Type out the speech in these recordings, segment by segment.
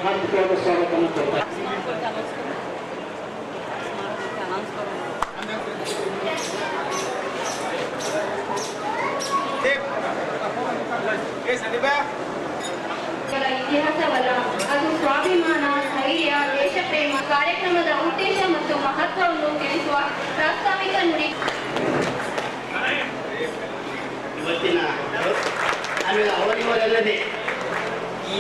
ಹಾರ್ದಿಕವಾದ ಸ್ವಾಗತವನ್ನು ಕೊಡ್ತಾರೆ. ಇತಿಹಾಸವಲ್ಲ, ಅದು ಸ್ವಾಭಿಮಾನ, ಧೈರ್ಯ, ದೇಶಪ್ರೇಮ. ಕಾರ್ಯಕ್ರಮದ ಉದ್ದೇಶ ಮತ್ತು ಮಹತ್ವವನ್ನು ತಿಳಿಸುವ ಪ್ರಾಸ್ತಾವಿಕ ನುಡಿ. ಇವತ್ತಿನ ಅವರಿವರಲ್ಲದೆ ಈ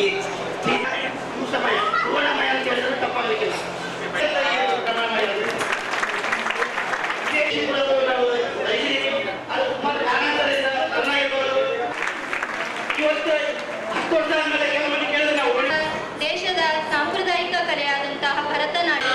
ಸಮಯ ಪೂರ್ಣಮಯ ಅಂತ ಹೇಳಿದ್ರೆ ತಪ್ಪಾಗಲಿಕ್ಕಿಲ್ಲ. ದೇಶದ ಸಾಂಪ್ರದಾಯಿಕ ಕಲೆಯಾದಂತಹ ಭರತನಾಟ್ಯ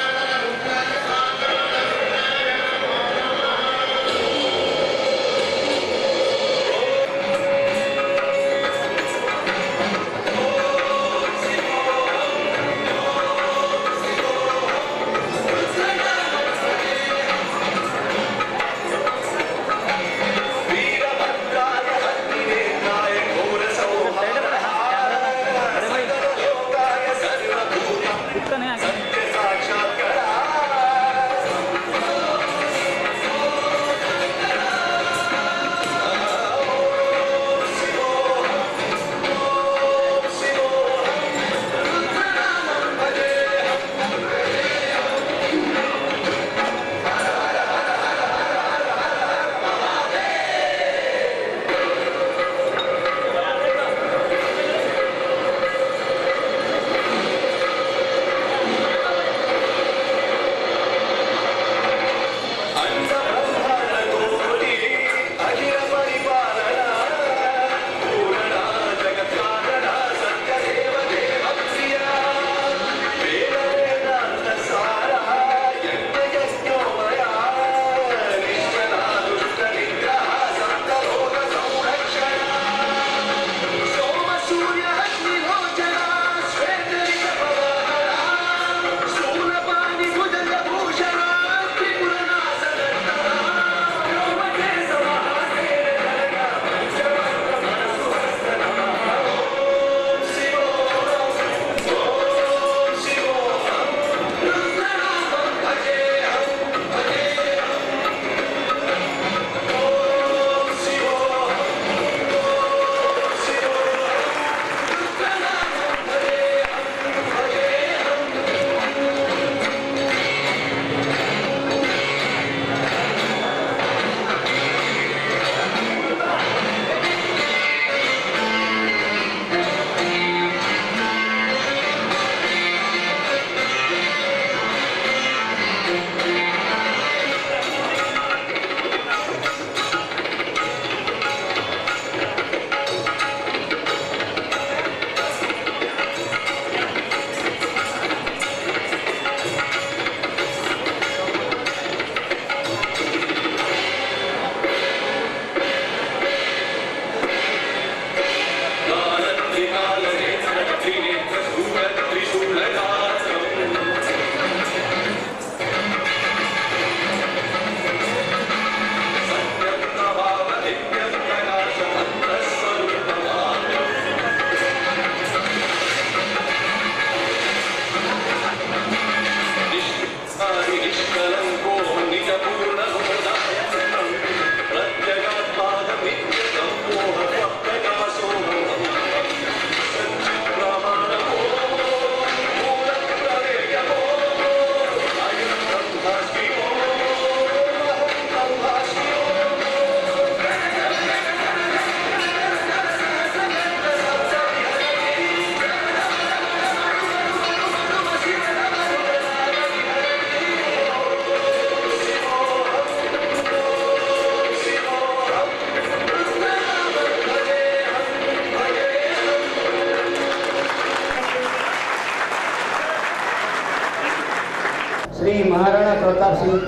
ಶ್ರೀ ಮಹಾರಾಣಾ ಪ್ರತಾಪ್ ಸಿಂಗ್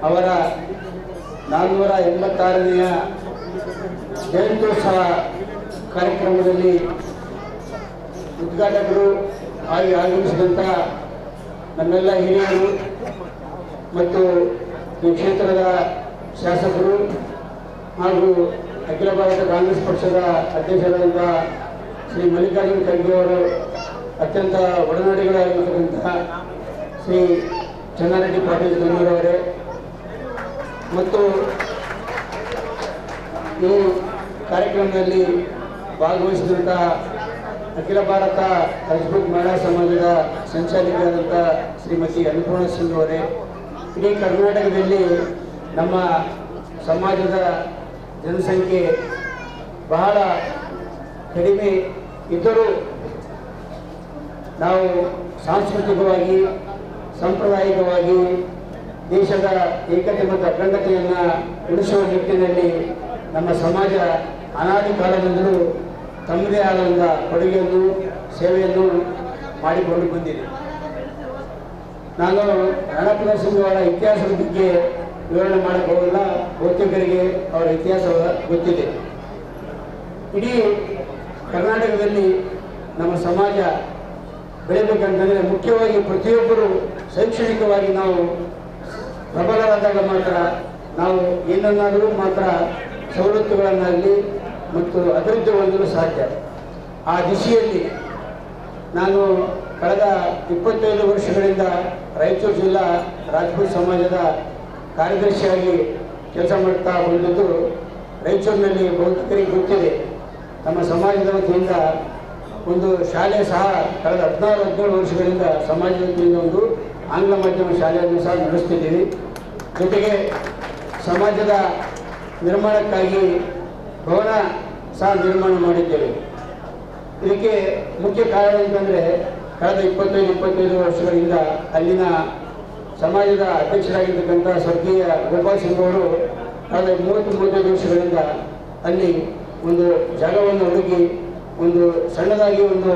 ಅವರ 486ನೆಯ ಜಯಂತ್ಯೋತ್ಸವ ಕಾರ್ಯಕ್ರಮದಲ್ಲಿ ಉದ್ಘಾಟಕರು ಆಗಿ ಆಗಮಿಸಿದಂಥ ನಮ್ಮೆಲ್ಲ ಹಿರಿಯರು ಮತ್ತು ಈ ಕ್ಷೇತ್ರದ ಶಾಸಕರು ಹಾಗೂ ಅಖಿಲ ಭಾರತ ಕಾಂಗ್ರೆಸ್ ಪಕ್ಷದ ಅಧ್ಯಕ್ಷರಾದಂಥ ಶ್ರೀ ಮಲ್ಲಿಕಾರ್ಜುನ ಖರ್ಗೆ ಅವರು, ಅತ್ಯಂತ ಒಡನಾಡಿಗಳಾಗಿರ್ತಕ್ಕಂತಹ ಶ್ರೀ ಚನ್ನಾರೆಡ್ಡಿ ಪಾಟೀಲ್ ಗಂಗೂರವರೇ ಮತ್ತು ಈ ಕಾರ್ಯಕ್ರಮದಲ್ಲಿ ಭಾಗವಹಿಸಿದಂತಹ ಅಖಿಲ ಭಾರತ ರಜಪೂತ್ ಮಹಿಳಾ ಸಮಾಜದ ಸಂಚಾಲಕರಾದಂಥ ಶ್ರೀಮತಿ ಅನ್ನಪೂರ್ಣ ಸಿಂಗ್ ಅವರೇ, ಇಡೀ ಕರ್ನಾಟಕದಲ್ಲಿ ನಮ್ಮ ಸಮಾಜದ ಜನಸಂಖ್ಯೆ ಬಹಳ ಕಡಿಮೆ ಇದ್ದರೂ ನಾವು ಸಾಂಸ್ಕೃತಿಕವಾಗಿ ಸಾಂಪ್ರದಾಯಿಕವಾಗಿ ದೇಶದ ಏಕತೆ ಮತ್ತು ಅಖಂಡತೆಯನ್ನು ಉಳಿಸುವ ನಿಟ್ಟಿನಲ್ಲಿ ನಮ್ಮ ಸಮಾಜ ಅನಾದಿ ಕಾಲದಿಂದಲೂ ತಮ್ಮದೇ ಆದ ಒಂದು ಕೊಡುಗೆಯನ್ನು ಸೇವೆಯನ್ನು ಮಾಡಿಕೊಂಡು ಬಂದಿದೆ. ನಾನು ರಣಪುರ ಸಿಂಗ್ ಅವರ ಇತಿಹಾಸದ ಬಗ್ಗೆ ವಿವರಣೆ ಮಾಡಕ್ಕೆ ಹೋಗಲ್ಲ, ಬಹುತೇಕರಿಗೆ ಅವರ ಇತಿಹಾಸ ಗೊತ್ತಿದೆ. ಇಡೀ ಕರ್ನಾಟಕದಲ್ಲಿ ನಮ್ಮ ಸಮಾಜ ಬೆಳೆಯಬೇಕಂತಂದರೆ ಮುಖ್ಯವಾಗಿ ಪ್ರತಿಯೊಬ್ಬರು ಶೈಕ್ಷಣಿಕವಾಗಿ ನಾವು ಪ್ರಬಲರಾದಾಗ ಮಾತ್ರ ನಾವು ಏನನ್ನಾದರೂ ಮಾತ್ರ ಸವಲತ್ತುಗಳನ್ನಾಗಲಿ ಮತ್ತು ಅಭಿವೃದ್ಧಿ ಹೊಂದಲು ಸಾಧ್ಯ. ಆ ದಿಶೆಯಲ್ಲಿ ನಾನು ಕಳೆದ 25 ವರ್ಷಗಳಿಂದ ರಾಯಚೂರು ಜಿಲ್ಲಾ ರಾಜಪೂತ್ ಸಮಾಜದ ಕಾರ್ಯದರ್ಶಿಯಾಗಿ ಕೆಲಸ ಮಾಡ್ತಾ ಬಂದಿದ್ದು ರಾಯಚೂರಿನಲ್ಲಿ ಬಹುತೇಕರಿಗೆ ಗೊತ್ತಿದೆ. ನಮ್ಮ ಸಮಾಜದ ವತಿಯಿಂದ ಒಂದು ಶಾಲೆ ಸಹ ಕಳೆದ 16-17 ವರ್ಷಗಳಿಂದ ಸಮಾಜದ ವತಿಯಿಂದ ಒಂದು ಆಂಗ್ಲ ಮಾಧ್ಯಮ ಶಾಲೆಯನ್ನು ಸಹ ನಡೆಸ್ತಿದ್ದೀವಿ. ಜೊತೆಗೆ ಸಮಾಜದ ನಿರ್ಮಾಣಕ್ಕಾಗಿ ಭವನ ಸಹ ನಿರ್ಮಾಣ ಮಾಡಿದ್ದೇವೆ. ಇದಕ್ಕೆ ಮುಖ್ಯ ಕಾರಣ ಅಂತಂದರೆ ಕಳೆದ 25 ವರ್ಷಗಳಿಂದ ಅಲ್ಲಿನ ಸಮಾಜದ ಅಧ್ಯಕ್ಷರಾಗಿರ್ತಕ್ಕಂಥ ಸ್ವರ್ಗೀಯ ಗೋಪಾಲ್ ಸಿಂಗ್ ಅವರು ಕಳೆದ 30-35 ವರ್ಷಗಳಿಂದ ಅಲ್ಲಿ ಒಂದು ಜಾಗವನ್ನು ಹುಡುಕಿ ಒಂದು ಸಣ್ಣದಾಗಿ ಒಂದು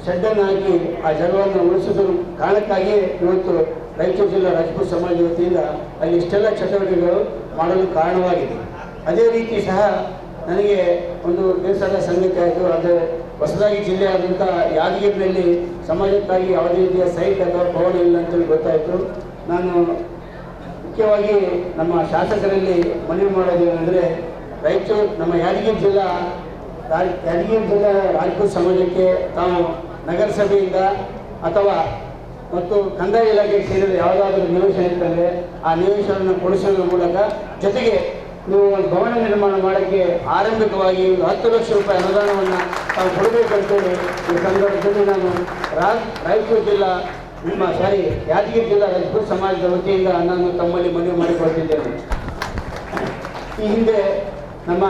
ಶೆಡ್ಡನ್ನು ಹಾಕಿ ಆ ಜಾಗವನ್ನು ಉಳಿಸೋದ್ರ ಕಾರಣಕ್ಕಾಗಿ ಇವತ್ತು ರಾಯಚೂರು ಜಿಲ್ಲಾ ರಾಜಪೂತ್ ಸಮಾಜ ವತಿಯಿಂದ ಅಲ್ಲಿ ಇಷ್ಟೆಲ್ಲ ಚಟುವಟಿಕೆಗಳು ಮಾಡಲು ಕಾರಣವಾಗಿದೆ. ಅದೇ ರೀತಿ ಸಹ ನನಗೆ ಒಂದು ಬೇಸರದ ಸಂಗತಿ ಆಯಿತು. ಅದು ಹೊಸದಾಗಿ ಜಿಲ್ಲೆಯಾದಂಥ ಯಾದಗಿರಿನಲ್ಲಿ ಸಮಾಜಕ್ಕಾಗಿ ಯಾವುದೇ ರೀತಿಯ ಸೈಟ್ ಅಥವಾ ಭವನ ಇಲ್ಲ ಅಂತೇಳಿ ಗೊತ್ತಾಯಿತು. ನಾನು ಮುಖ್ಯವಾಗಿ ನಮ್ಮ ಶಾಸಕರಲ್ಲಿ ಮನವಿ ಮಾಡೋದೇನೆಂದರೆ ರಾಯಚೂರು ನಮ್ಮ ಯಾದಗಿರಿ ಜಿಲ್ಲಾ ರಾಜಪೂತ್ ಸಮಾಜಕ್ಕೆ ತಾವು ನಗರಸಭೆಯಿಂದ ಅಥವಾ ಮತ್ತು ಕಂದಾಯ ಇಲಾಖೆಗೆ ಸೇರಿದ ಯಾವುದಾದ್ರೂ ನಿವೇಶನ ಇರ್ತಂದರೆ ಆ ನಿವೇಶನವನ್ನು ಕೊಡಿಸೋದ್ರ ಮೂಲಕ ಜೊತೆಗೆ ನೀವು ಒಂದು ಭವನ ನಿರ್ಮಾಣ ಮಾಡೋಕ್ಕೆ ಆರಂಭಿಕವಾಗಿ ಒಂದು 10 ಲಕ್ಷ ರೂಪಾಯಿ ಅನುದಾನವನ್ನು ತಾವು ಕೊಡಬೇಕಂತೇಳಿ ಈ ಸಂದರ್ಭದಲ್ಲಿ ನಾನು ರಾಯಚೂರು ಜಿಲ್ಲಾ ಯಾದಗಿರಿ ಜಿಲ್ಲಾ ರಾಜಪೂತ್ ಸಮಾಜದ ವತಿಯಿಂದ ನಾನು ತಮ್ಮಲ್ಲಿ ಮನವಿ ಮಾಡಿಕೊಳ್ತಿದ್ದೇನೆ. ಈ ಹಿಂದೆ ನಮ್ಮ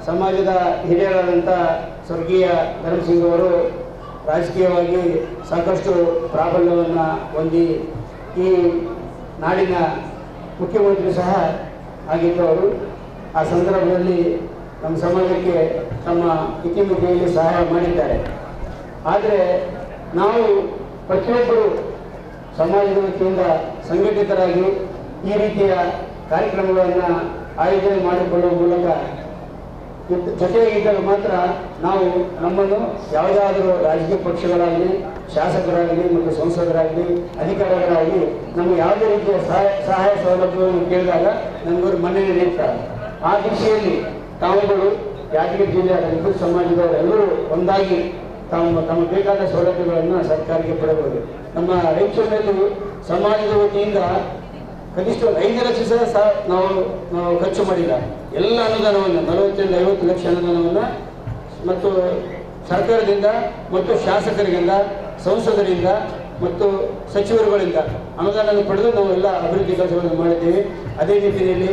ಸಮಾಜದ ಹಿರಿಯರಾದಂಥ ಸ್ವರ್ಗೀಯ ಧರ್ಮಸಿಂಗ್ ಅವರು ರಾಜಕೀಯವಾಗಿ ಸಾಕಷ್ಟು ಪ್ರಾಬಲ್ಯವನ್ನು ಹೊಂದಿ ಈ ನಾಡಿನ ಮುಖ್ಯಮಂತ್ರಿ ಸಹ ಆಗಿದ್ದವರು. ಆ ಸಂದರ್ಭದಲ್ಲಿ ನಮ್ಮ ಸಮಾಜಕ್ಕೆ ತಮ್ಮ ಇತಿಮಿತಿಯಲ್ಲಿ ಸಹಾಯ ಮಾಡಿದ್ದಾರೆ. ಆದರೆ ನಾವು ಪ್ರತಿಯೊಬ್ಬರು ಸಮಾಜದ ವತಿಯಿಂದ ಸಂಘಟಿತರಾಗಿ ಈ ರೀತಿಯ ಕಾರ್ಯಕ್ರಮಗಳನ್ನು ಆಯೋಜನೆ ಮಾಡಿಕೊಳ್ಳುವ ಮೂಲಕ ಜೊತೆಯಾಗಿದ್ದಾಗ ಮಾತ್ರ ನಾವು ನಮ್ಮನ್ನು ಯಾವುದಾದರೂ ರಾಜಕೀಯ ಪಕ್ಷಗಳಾಗಲಿ ಶಾಸಕರಾಗಲಿ ಮತ್ತು ಸಂಸದರಾಗಲಿ ಅಧಿಕಾರಿಗಳಾಗಲಿ ನಮಗೆ ಯಾವುದೇ ರೀತಿಯ ಸಹಾಯ ಸೌಲಭ್ಯವನ್ನು ಕೇಳಿದಾಗ ನಮಗವರು ಮನ್ನಣೆ ನೀಡ್ತಾರೆ. ಆ ದಿಶೆಯಲ್ಲಿ ತಾವುಗಳು ಯಾದಗಿರಿ ಜಿಲ್ಲೆಯ ರಾಜಪೂತ್ ಸಮಾಜದವರೆಲ್ಲರೂ ಒಂದಾಗಿ ತಮ್ಮ ಬೇಕಾದ ಸೌಲಭ್ಯಗಳನ್ನು ಸರ್ಕಾರಕ್ಕೆ ಪಡೆಯಬಹುದು. ನಮ್ಮ ರಾಯಚೂರಿನಲ್ಲಿ ಸಮಾಜದ ವತಿಯಿಂದ ಕನಿಷ್ಠ 5 ಲಕ್ಷ ಸಹ ನಾವು ಖರ್ಚು ಮಾಡಿಲ್ಲ. ಎಲ್ಲ ಅನುದಾನವನ್ನು 40-50 ಲಕ್ಷ ಅನುದಾನವನ್ನು ಮತ್ತು ಸರ್ಕಾರದಿಂದ ಮತ್ತು ಶಾಸಕರಿಂದ ಸಂಸದರಿಂದ ಮತ್ತು ಸಚಿವರುಗಳಿಂದ ಅನುದಾನ ಪಡೆದು ನಾವು ಎಲ್ಲ ಅಭಿವೃದ್ಧಿ ಕೆಲಸಗಳನ್ನು ಮಾಡಿದ್ದೇವೆ. ಅದೇ ರೀತಿಯಲ್ಲಿ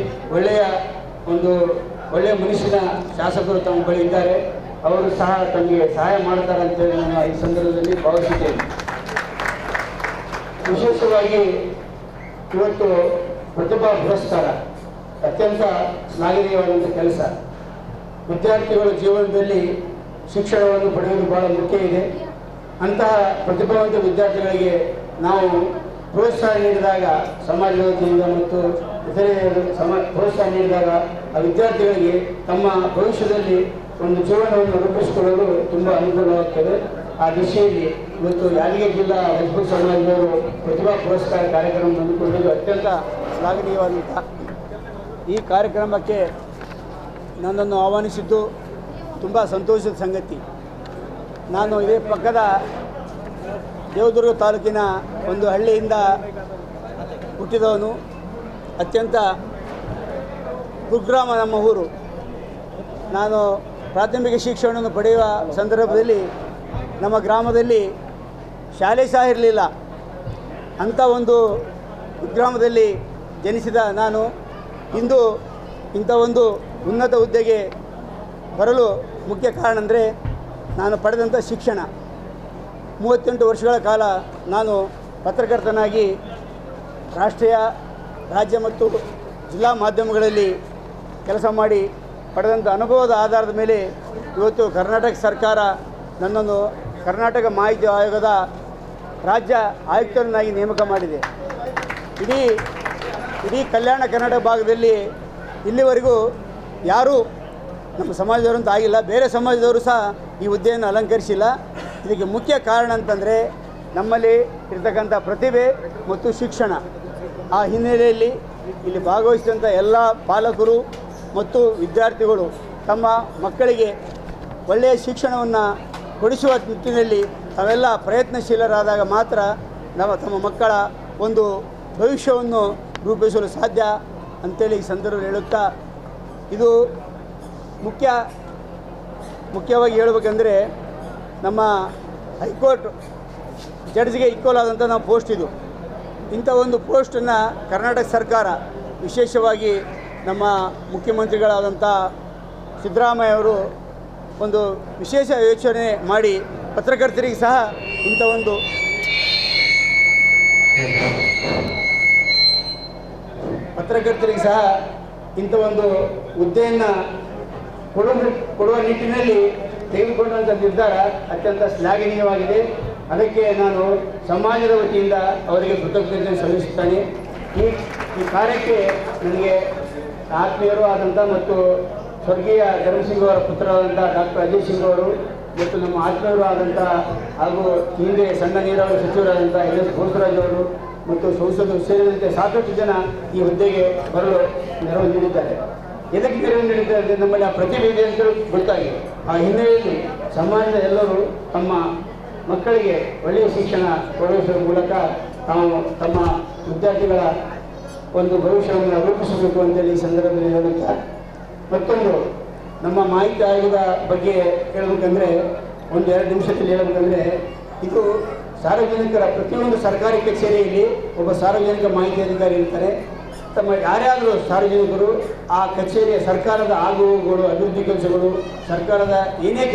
ಒಳ್ಳೆಯ ಮನುಷ್ಯನ ಶಾಸಕರು ತಮ್ಮ ಬಳಿ ಇದ್ದಾರೆ. ಅವರು ಸಹ ತಮಗೆ ಸಹಾಯ ಮಾಡ್ತಾರೆ ಅಂತೇಳಿ ನಾನು ಈ ಸಂದರ್ಭದಲ್ಲಿ ಭಾವಿಸಿದ್ದೇನೆ. ವಿಶೇಷವಾಗಿ ಇವತ್ತು ಪ್ರತಿಭಾ ಪುರಸ್ಕಾರ ಅತ್ಯಂತ ಶ್ಲಾಘನೀಯವಾದಂಥ ಕೆಲಸ. ವಿದ್ಯಾರ್ಥಿಗಳ ಜೀವನದಲ್ಲಿ ಶಿಕ್ಷಣವನ್ನು ಪಡೆಯುವುದು ಬಹಳ ಮುಖ್ಯ ಇದೆ. ಅಂತಹ ಪ್ರತಿಭಾವಂತ ವಿದ್ಯಾರ್ಥಿಗಳಿಗೆ ನಾವು ಪ್ರೋತ್ಸಾಹ ನೀಡಿದಾಗ ಸಮಾಜದ ವತಿಯಿಂದ ಮತ್ತು ಇತರೆ ಪ್ರೋತ್ಸಾಹ ನೀಡಿದಾಗ ಆ ವಿದ್ಯಾರ್ಥಿಗಳಿಗೆ ತಮ್ಮ ಭವಿಷ್ಯದಲ್ಲಿ ಒಂದು ಜೀವನವನ್ನು ರೂಪಿಸಿಕೊಳ್ಳಲು ತುಂಬ ಅನುಕೂಲವಾಗ್ತದೆ. ಆ ದಿಶೆಯಲ್ಲಿ ಇವತ್ತು ಯಾದಗಿರಿ ಜಿಲ್ಲಾ ರಾಜಪೂತ್ ಸಮಾಜದವರು ಪ್ರತಿಭಾ ಪುರಸ್ಕಾರ ಕಾರ್ಯಕ್ರಮ ಹಮ್ಮಿಕೊಂಡಿದ್ದು ಅತ್ಯಂತ ಶ್ಲಾಘನೀಯವಾದಂಥ ಈ ಕಾರ್ಯಕ್ರಮಕ್ಕೆ ನನ್ನನ್ನು ಆಹ್ವಾನಿಸಿದ್ದು ತುಂಬ ಸಂತೋಷದ ಸಂಗತಿ. ನಾನು ಇದೇ ಪಕ್ಕದ ದೇವದುರ್ಗ ತಾಲೂಕಿನ ಒಂದು ಹಳ್ಳಿಯಿಂದ ಹುಟ್ಟಿದವನು. ಅತ್ಯಂತ ಕುಗ್ರಾಮ ನಮ್ಮ ಊರು. ನಾನು ಪ್ರಾಥಮಿಕ ಶಿಕ್ಷಣವನ್ನು ಪಡೆಯುವ ಸಂದರ್ಭದಲ್ಲಿ ನಮ್ಮ ಗ್ರಾಮದಲ್ಲಿ ಶಾಲೆ ಸಹ ಇರಲಿಲ್ಲ. ಅಂಥ ಒಂದು ಕುಗ್ರಾಮದಲ್ಲಿ ಜನಿಸಿದ ನಾನು ಇಂದು ಇಂಥ ಒಂದು ಉನ್ನತ ಹುದ್ದೆಗೆ ಬರಲು ಮುಖ್ಯ ಕಾರಣ ಅಂದರೆ ನಾನು ಪಡೆದಂಥ ಶಿಕ್ಷಣ. 38 ವರ್ಷಗಳ ಕಾಲ ನಾನು ಪತ್ರಕರ್ತನಾಗಿ ರಾಷ್ಟ್ರೀಯ, ರಾಜ್ಯ ಮತ್ತು ಜಿಲ್ಲಾ ಮಾಧ್ಯಮಗಳಲ್ಲಿ ಕೆಲಸ ಮಾಡಿ ಪಡೆದಂಥ ಅನುಭವದ ಆಧಾರದ ಮೇಲೆ ಇವತ್ತು ಕರ್ನಾಟಕ ಸರ್ಕಾರ ನನ್ನನ್ನು ಕರ್ನಾಟಕ ಮಾಹಿತಿ ಆಯೋಗದ ರಾಜ್ಯ ಆಯುಕ್ತರನ್ನಾಗಿ ನೇಮಕ ಮಾಡಿದೆ. ಇಡೀ ಕಲ್ಯಾಣ ಕರ್ನಾಟಕ ಭಾಗದಲ್ಲಿ ಇಲ್ಲಿವರೆಗೂ ಯಾರೂ ನಮ್ಮ ಸಮಾಜದವರು ಅಂತ ಆಗಿಲ್ಲ, ಬೇರೆ ಸಮಾಜದವರು ಸಹ ಈ ಹುದ್ದೆಯನ್ನು ಅಲಂಕರಿಸಿಲ್ಲ. ಇದಕ್ಕೆ ಮುಖ್ಯ ಕಾರಣ ಅಂತಂದರೆ ನಮ್ಮಲ್ಲಿ ಇರ್ತಕ್ಕಂಥ ಪ್ರತಿಭೆ ಮತ್ತು ಶಿಕ್ಷಣ. ಆ ಹಿನ್ನೆಲೆಯಲ್ಲಿ ಇಲ್ಲಿ ಭಾಗವಹಿಸಿದಂಥ ಎಲ್ಲ ಪಾಲಕರು ಮತ್ತು ವಿದ್ಯಾರ್ಥಿಗಳು ತಮ್ಮ ಮಕ್ಕಳಿಗೆ ಒಳ್ಳೆಯ ಶಿಕ್ಷಣವನ್ನು ಕೊಡಿಸುವ ನಿಟ್ಟಿನಲ್ಲಿ ತಾವೆಲ್ಲ ಪ್ರಯತ್ನಶೀಲರಾದಾಗ ಮಾತ್ರ ತಮ್ಮ ಮಕ್ಕಳ ಒಂದು ಭವಿಷ್ಯವನ್ನು ರೂಪಿಸಲು ಸಾಧ್ಯ ಅಂತೇಳಿ ಈ ಸಂದರ್ಭದಲ್ಲಿ ಹೇಳುತ್ತಾ, ಇದು ಮುಖ್ಯವಾಗಿ ಹೇಳಬೇಕಂದ್ರೆ ನಮ್ಮ ಹೈಕೋರ್ಟ್ ಜಡ್ಜ್ಗೆ ಈಕ್ವಲ್ ಆದಂಥ ನಾವು ಪೋಸ್ಟ್ ಇದು. ಇಂಥ ಒಂದು ಪೋಸ್ಟನ್ನು ಕರ್ನಾಟಕ ಸರ್ಕಾರ ವಿಶೇಷವಾಗಿ ನಮ್ಮ ಮುಖ್ಯಮಂತ್ರಿಗಳಾದಂಥ ಸಿದ್ದರಾಮಯ್ಯ ಅವರು ಒಂದು ವಿಶೇಷ ಯೋಚನೆ ಮಾಡಿ ಪತ್ರಕರ್ತರಿಗೆ ಸಹ ಇಂಥ ಒಂದು ಹುದ್ದೆಯನ್ನು ಕೊಡುವ ನಿಟ್ಟಿನಲ್ಲಿ ತೆಗೆದುಕೊಂಡಂಥ ನಿರ್ಧಾರ ಅತ್ಯಂತ ಶ್ಲಾಘನೀಯವಾಗಿದೆ. ಅದಕ್ಕೆ ನಾನು ಸಮಾಜದ ವತಿಯಿಂದ ಅವರಿಗೆ ಕೃತಜ್ಞತೆ ಸಲ್ಲಿಸುತ್ತೇನೆ. ಈ ಕಾರ್ಯಕ್ಕೆ ನನಗೆ ಆತ್ಮೀಯರು ಆದಂಥ ಮತ್ತು ಸ್ವರ್ಗೀಯ ಧರ್ಮಸಿಂಗ್ ಅವರ ಪುತ್ರರಾದಂಥ ಡಾಕ್ಟರ್ ಅಜಯ್ ಸಿಂಗ್ ಅವರು ಮತ್ತು ನಮ್ಮ ಆತ್ಮೀಯರು ಆದಂಥ ಹಾಗೂ ಹಿಂದೆ ಸಣ್ಣ ನೀರಾವರಿ ಸಚಿವರಾದಂಥ ಎಸ್ ಬೋಸರಾಜ್ ಅವರು ಮತ್ತು ಸಂಸದರು ಸೇರಿದಂತೆ ಸಾಕಷ್ಟು ಜನ ಈ ಹುದ್ದೆಗೆ ಬರಲು ನೆರವು ನೀಡಿದ್ದಾರೆ. ಎದಕ್ಕೆ ನೆರವು ನೀಡಿದ್ದಾರೆ? ನಮ್ಮಲ್ಲಿ ಆ ಪ್ರತಿಭೆ ಇದೆ ಅಂತ ಗೊತ್ತಾಗಿದೆ. ಆ ಹಿನ್ನೆಲೆಯಲ್ಲಿ ಸಮಾಜದ ಎಲ್ಲರೂ ತಮ್ಮ ಮಕ್ಕಳಿಗೆ ಒಳ್ಳೆಯ ಶಿಕ್ಷಣ ಕೊಡಿಸುವ ಮೂಲಕ ತಮ್ಮ ವಿದ್ಯಾರ್ಥಿಗಳ ಒಂದು ಭವಿಷ್ಯವನ್ನು ರೂಪಿಸಬೇಕು ಅಂತೇಳಿ ಈ ಸಂದರ್ಭದಲ್ಲಿ ಹೇಳುತ್ತಾ, ಮತ್ತೊಂದು ನಮ್ಮ ಮಾಹಿತಿ ಆಯೋಗದ ಬಗ್ಗೆ ಹೇಳಬೇಕಂದ್ರೆ 1-2 ನಿಮಿಷದಲ್ಲಿ ಹೇಳಬೇಕಂದ್ರೆ, ಇದು ಸಾರ್ವಜನಿಕರ ಪ್ರತಿಯೊಂದು ಸರ್ಕಾರಿ ಕಚೇರಿಯಲ್ಲಿ ಒಬ್ಬ ಸಾರ್ವಜನಿಕ ಮಾಹಿತಿ ಅಧಿಕಾರಿ ಇರ್ತಾರೆ. ತಮ್ಮ ಯಾರ್ಯಾದರೂ ಸಾರ್ವಜನಿಕರು ಆ ಕಚೇರಿಯ ಸರ್ಕಾರದ ಆಗುವಗಳು, ಅಭಿವೃದ್ಧಿ ಕೆಲಸಗಳು, ಸರ್ಕಾರದ ಏನೇ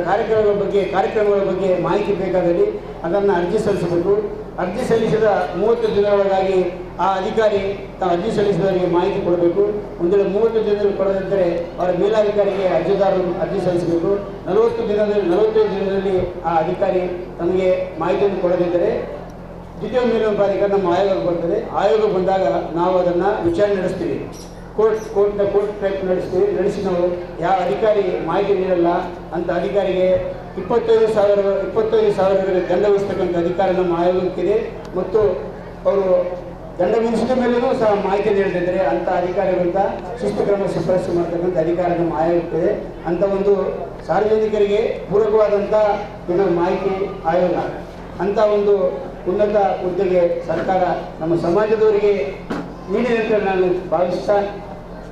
ಕಾರ್ಯಕ್ರಮಗಳ ಬಗ್ಗೆ ಮಾಹಿತಿ ಬೇಕಾದಲ್ಲಿ ಅದನ್ನು ಅರ್ಜಿ ಸಲ್ಲಿಸಬೇಕು. ಅರ್ಜಿ ಸಲ್ಲಿಸಿದ 30 ದಿನದೊಳಗಾಗಿ ಆ ಅಧಿಕಾರಿ ತಾವು ಅರ್ಜಿ ಸಲ್ಲಿಸಿದವರಿಗೆ ಮಾಹಿತಿ ಕೊಡಬೇಕು. ಒಂದು ವೇಳೆ 30 ದಿನದಲ್ಲಿ ಕೊಡದಿದ್ದರೆ ಅವರ ಮೇಲಾಧಿಕಾರಿಗೆ ಅರ್ಜಿದಾರರು ಅರ್ಜಿ ಸಲ್ಲಿಸಬೇಕು. 45 ದಿನದಲ್ಲಿ ಆ ಅಧಿಕಾರಿ ತಮಗೆ ಮಾಹಿತಿಯನ್ನು ಕೊಡದಿದ್ದರೆ ದ್ವಿತೀಯ ಮೇಲಧಿಕಾರಿ ನಮ್ಮ ಆಯೋಗಕ್ಕೆ ಬರ್ತದೆ. ಆಯೋಗ ಬಂದಾಗ ನಾವು ಅದನ್ನು ವಿಚಾರಣೆ ನಡೆಸ್ತೀವಿ. ಕೋರ್ಟ್ ಟೈಪ್ ನಡೆಸಿ ನಾವು ಯಾವ ಅಧಿಕಾರಿ ಮಾಹಿತಿ ನೀಡಲ್ಲ ಅಂತ ಅಧಿಕಾರಿಗೆ 25,000 ದಂಡ ವಿಧಿಸ್ತಕ್ಕಂಥ ಅಧಿಕಾರ ನಮ್ಮ ಆಯೋಗಕ್ಕಿದೆ. ಮತ್ತು ಅವರು ದಂಡ ವಿಧಿಸಿದ ಮೇಲೂ ಸಹ ಮಾಹಿತಿ ನೀಡದಿದ್ದರೆ ಅಂಥ ಅಧಿಕಾರಿಗಳಿಂದ ಶಿಸ್ತು ಕ್ರಮ ಶಿಫಾರಸು ಮಾಡ್ತಕ್ಕಂಥ ಅಧಿಕಾರ ನಮ್ಮ ಆಯೋಗಕ್ಕಿದೆ. ಅಂಥ ಒಂದು ಸಾರ್ವಜನಿಕರಿಗೆ ಪೂರಕವಾದಂಥ ಇದು ಮಾಹಿತಿ ಆಯೋಗ. ಅಂಥ ಒಂದು ಉನ್ನತ ಹುದ್ದೆಗೆ ಸರ್ಕಾರ ನಮ್ಮ ಸಮಾಜದವರಿಗೆ ನೀಡಿದೆ ಅಂತ ನಾನು ಭಾವಿಸ್ತಾ,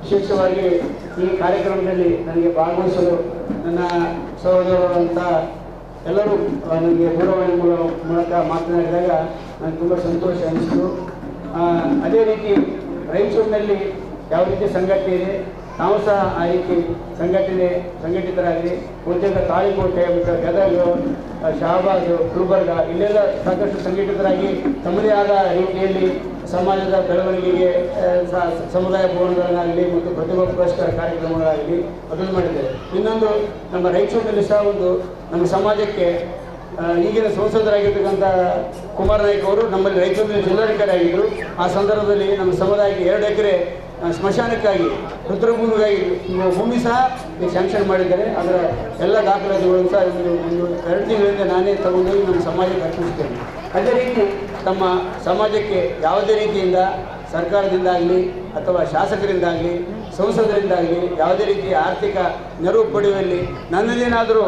ವಿಶೇಷವಾಗಿ ಈ ಕಾರ್ಯಕ್ರಮದಲ್ಲಿ ನನಗೆ ಭಾಗವಹಿಸಲು ನನ್ನ ಸಹೋದರರಂಥ ಎಲ್ಲರೂ ನನಗೆ ದೂರವಾಣಿ ಮೂಲಕ ಮಾತನಾಡಿದಾಗ ನನಗೆ ತುಂಬ ಸಂತೋಷ ಅನಿಸಿತು. ಅದೇ ರೀತಿ ರಾಯಚೂರಿನಲ್ಲಿ ಯಾವ ರೀತಿ ಸಂಘಟನೆ ಇದೆ, ನಾವು ಸಹ ಆ ರೀತಿ ಸಂಘಟಿತರಾಗಿ ಉದ್ಯೋಗ ತಾಳಿಕೋಟೆ ಮತ್ತು ಗದಗ, ಶಹಾಬಾದ್, ಗುಲ್ಬರ್ಗ ಇಲ್ಲೆಲ್ಲ ಸಾಕಷ್ಟು ಸಂಘಟಿತರಾಗಿ ತಮ್ಮದೇ ಆದ ರೀತಿಯಲ್ಲಿ ಸಮಾಜದ ಬೆಳವಣಿಗೆಗೆ ಸಮುದಾಯ ಭವನಗಳನ್ನಾಗಲಿ ಮತ್ತು ಪ್ರತಿಭಾ ಪುರಸ್ಕಾರ ಕಾರ್ಯಕ್ರಮಗಳಾಗಲಿ ಅದನ್ನು ಮಾಡಿದ್ದಾರೆ. ಇನ್ನೊಂದು ನಮ್ಮ ರಾಯಚೂರಿನಲ್ಲಿ ಸಹ ನಮ್ಮ ಸಮಾಜಕ್ಕೆ ಈಗಿನ ಸಂಸದರಾಗಿರ್ತಕ್ಕಂಥ ಕುಮಾರ ನಾಯ್ಕ ಅವರು ನಮ್ಮಲ್ಲಿ ರಾಯಚೂರಿನಲ್ಲಿ ಜಿಲ್ಲಾಧಿಕಾರಿ ಆಗಿದ್ದರು. ಆ ಸಂದರ್ಭದಲ್ಲಿ ನಮ್ಮ ಸಮುದಾಯಕ್ಕೆ 2 ಎಕರೆ ಸ್ಮಶಾನಕ್ಕಾಗಿ ರುದ್ರಭೂಮಿಗಾಗಿ ಭೂಮಿ ಸಹ ಸ್ಯಾಂಕ್ಷನ್ ಮಾಡಿದ್ದಾರೆ. ಅದರ ಎಲ್ಲ ದಾಖಲಾತಿಗಳನ್ನು ಸಹ 2 ತಿಂಗಳಿಂದ ನಾನೇ ತಗೊಂಡೋಗಿ ನಮ್ಮ ಸಮಾಜಕ್ಕೆ ಅರ್ಪಿಸ್ತೇನೆ. ಅದೇ ರೀತಿ ತಮ್ಮ ಸಮಾಜಕ್ಕೆ ಯಾವುದೇ ರೀತಿಯಿಂದ ಸರ್ಕಾರದಿಂದಾಗಲಿ ಅಥವಾ ಶಾಸಕರಿಂದಾಗಲಿ ಸಂಸದರಿಂದಾಗಲಿ ಯಾವುದೇ ರೀತಿಯ ಆರ್ಥಿಕ ನೆರವು ಪಡೆಯುವಲ್ಲಿ ನನ್ನದೇನಾದರೂ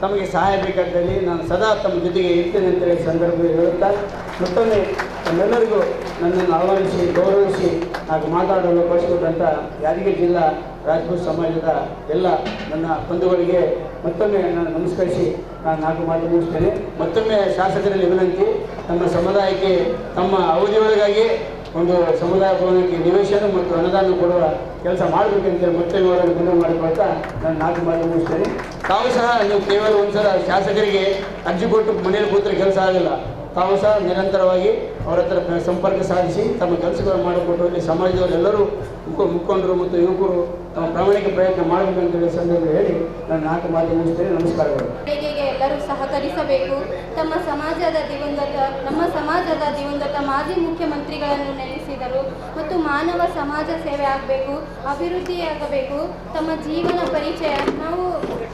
ತಮಗೆ ಸಹಾಯ ಬೇಕಾದಲ್ಲಿ ನಾನು ಸದಾ ತಮ್ಮ ಜೊತೆಗೆ ಇರ್ತೇನೆ ಅಂತೇಳಿ ಸಂದರ್ಭದಲ್ಲಿ ಹೇಳುತ್ತಾ ಮತ್ತೊಮ್ಮೆ ನಮ್ಮೆಲ್ಲರಿಗೂ ನನ್ನನ್ನು ಆಹ್ವಾನಿಸಿ ಗೌರವಿಸಿ ಹಾಗೂ ಮಾತಾಡಲು ಬಯಸಿಕೊಂಡಂಥ ಯಾದಗಿರಿ ಜಿಲ್ಲಾ ರಾಜಪೂತ್ ಸಮಾಜದ ಎಲ್ಲ ನನ್ನ ಬಂಧುಗಳಿಗೆ ಮತ್ತೊಮ್ಮೆ ನಾನು ನಮಸ್ಕರಿಸಿ ನಾನು 4 ಮಾತು ಮುಗಿಸ್ತೇನೆ. ಮತ್ತೊಮ್ಮೆ ಶಾಸಕರಲ್ಲಿ ವಿನಂತಿ, ತಮ್ಮ ಸಮುದಾಯಕ್ಕೆ ತಮ್ಮ ಅವಧಿಯೊಳಗಾಗಿ ಒಂದು ಸಮುದಾಯ ಭವನಕ್ಕೆ ನಿವೇಶನ ಮತ್ತು ಅನುದಾನ ಕೊಡುವ ಕೆಲಸ ಮಾಡಬೇಕಂತೇಳಿ ಮತ್ತೊಮ್ಮೆ ಅವರನ್ನು ಮನವಿ ಮಾಡಿಕೊಳ್ತಾ ನಾನು 4 ಮಾತು ಮುಗಿಸ್ತೇನೆ. ತಾವು ಸಹ ನೀವು ಕೇವಲ ಒಂದ್ಸಲ ಶಾಸಕರಿಗೆ ಅರ್ಜಿ ಕೊಟ್ಟು ಮನೆಯಲ್ಲಿ ಕೂತ್ರೆ ಕೆಲಸ ಆಗಲ್ಲ. ತಾವು ಸಹ ನಿರಂತರವಾಗಿ ಅವರ ಹತ್ರ ಸಂಪರ್ಕ ಸಾಧಿಸಿ ತಮ್ಮ ಕೆಲಸಗಳನ್ನು ಮಾಡಿಕೊಟ್ಟು ಸಮಾಜದವರೆಲ್ಲರೂ ಮುಖಂಡರು ಮತ್ತು ಯುವಕರು ತಮ್ಮ ಪ್ರಾಮಾಣಿಕ ಪ್ರಯತ್ನ ಮಾಡಬೇಕಂತೇಳಿ ಸಂದರ್ಭ ಹೇಳಿ ನಾನು 4 ಮಾತು ಮುಗಿಸ್ತೇನೆ. ನಮಸ್ಕಾರಗಳು. ಎಲ್ಲರೂ ಸಹಕರಿಸಬೇಕು. ನಮ್ಮ ಸಮಾಜದ ದಿವಂಗತ ಮಾಜಿ ಮುಖ್ಯಮಂತ್ರಿಗಳನ್ನು ನೆನೆಸಿದರು ಮತ್ತು ಮಾನವ ಸಮಾಜ ಸೇವೆ ಆಗಬೇಕು, ಅಭಿವೃದ್ಧಿಯಾಗಬೇಕು. ತಮ್ಮ ಜೀವನ ಪರಿಚಯ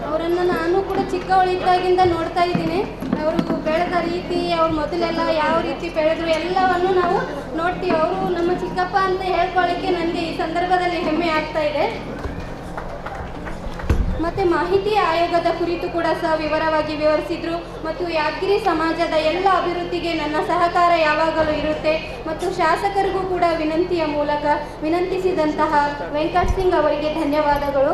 ಅವರನ್ನು ನಾನು ಕೂಡ ಚಿಕ್ಕವಳಿದ್ದಾಗಿಂದ ನೋಡ್ತಾ ಇದ್ದೀನಿ. ಅವರು ಬೆಳೆದ ರೀತಿ, ಅವ್ರು ಮೊದಲೆಲ್ಲ ಯಾವ ರೀತಿ ಬೆಳೆದ್ರು ಎಲ್ಲವನ್ನು ನಾವು ನೋಡ್ತೀವಿ. ಅವರು ನಮ್ಮ ಚಿಕ್ಕಪ್ಪ ಅಂತ ಹೇಳ್ಕೊಳ್ಳಿಕ್ಕೆ ನನಗೆ ಈ ಸಂದರ್ಭದಲ್ಲಿ ಹೆಮ್ಮೆ ಆಗ್ತಾ ಇದೆ. ಮತ್ತು ಮಾಹಿತಿ ಆಯೋಗದ ಕುರಿತು ಕೂಡ ಸಹ ವಿವರವಾಗಿ ವಿವರಿಸಿದರು ಮತ್ತು ಯಾದಗಿರಿ ಸಮಾಜದ ಎಲ್ಲ ಅಭಿವೃದ್ಧಿಗೆ ನನ್ನ ಸಹಕಾರ ಯಾವಾಗಲೂ ಇರುತ್ತೆ. ಮತ್ತು ಶಾಸಕರಿಗೂ ಕೂಡ ವಿನಂತಿಯ ಮೂಲಕ ವಿನಂತಿಸಿದಂತಹ ವೆಂಕಟ್ ಸಿಂಗ್ ಅವರಿಗೆ ಧನ್ಯವಾದಗಳು.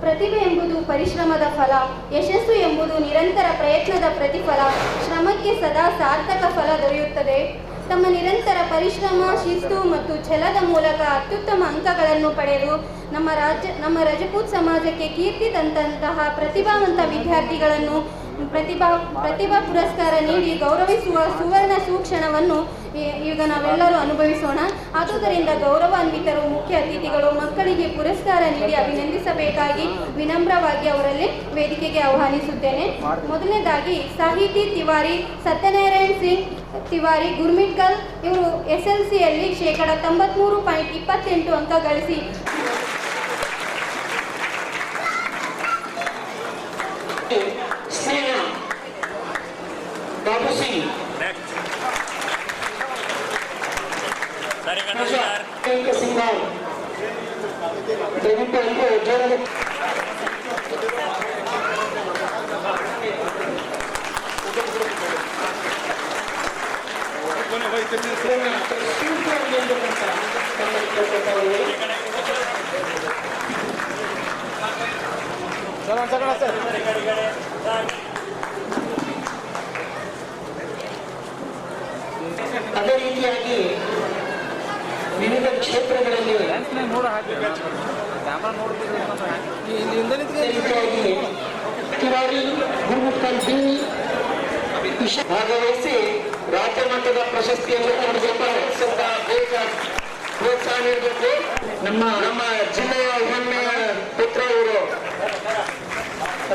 ಪ್ರತಿಭೆ ಎಂಬುದು ಪರಿಶ್ರಮದ ಫಲ, ಯಶಸ್ಸು ಎಂಬುದು ನಿರಂತರ ಪ್ರಯತ್ನದ ಪ್ರತಿಫಲ, ಶ್ರಮಕ್ಕೆ ಸದಾ ಸಾರ್ಥಕ ಫಲ ದೊರೆಯುತ್ತದೆ. ತಮ್ಮ ನಿರಂತರ ಪರಿಶ್ರಮ, ಶಿಸ್ತು ಮತ್ತು ಛಲದ ಮೂಲಕ ಅತ್ಯುತ್ತಮ ಅಂಕಗಳನ್ನು ಪಡೆದು ನಮ್ಮ ರಜಪೂತ್ ಸಮಾಜಕ್ಕೆ ಕೀರ್ತಿ ತಂದಂತಹ ಪ್ರತಿಭಾವಂತ ವಿದ್ಯಾರ್ಥಿಗಳನ್ನು ಪ್ರತಿಭಾ ಪುರಸ್ಕಾರ ನೀಡಿ ಗೌರವಿಸುವ ಸುವರ್ಣ ಸೂಕ್ಷಣವನ್ನು ಈಗ ನಾವೆಲ್ಲರೂ ಅನುಭವಿಸೋಣ. ಆದುದರಿಂದ ಗೌರವಾನ್ವಿತರು ಮುಖ್ಯ ಅತಿಥಿಗಳು ಮಕ್ಕಳಿಗೆ ಪುರಸ್ಕಾರ ನೀಡಿ ಅಭಿನಂದಿಸಬೇಕಾಗಿ ವಿನಮ್ರವಾಗಿ ಅವರಲ್ಲಿ ವೇದಿಕೆಗೆ ಆಹ್ವಾನಿಸುತ್ತೇನೆ. ಮೊದಲನೇದಾಗಿ ಸಾಹಿತಿ ತಿವಾರಿ ಸತ್ಯನಾರಾಯಣ್ ಸಿಂಗ್ ತಿವಾರಿ ಗುರ್ಮಿಟ್ಕಲ್. ಇವರು SLCಯಲ್ಲಿ 93.28 ಅಂಕ ಗಳಿಸಿ ಬಾಬು ಸಿಂಗ್ ಸಿಂಗಾಲ್ ದಯವಿಟ್ಟು ಎಲ್ಲರೂ ಜೋರಾಗಿ ಅದೇ ರೀತಿಯಾಗಿ ವಿವಿಧ ಕ್ಷೇತ್ರಗಳಲ್ಲಿ ತಿವಾರಿ ಗುರುಮುಖಲ್ ಬಿ ಭಾಗವಹಿಸಿ ರಾಜ್ಯ ಮಟ್ಟದ ಪ್ರಶಸ್ತಿಯನ್ನು ಬೇಗ ಪ್ರೋತ್ಸಾಹ ನೀಡಬೇಕು. ನಮ್ಮ ಜಿಲ್ಲೆಯ ಹೆಮ್ಮೆಯ ಪುತ್ರ ಇವರು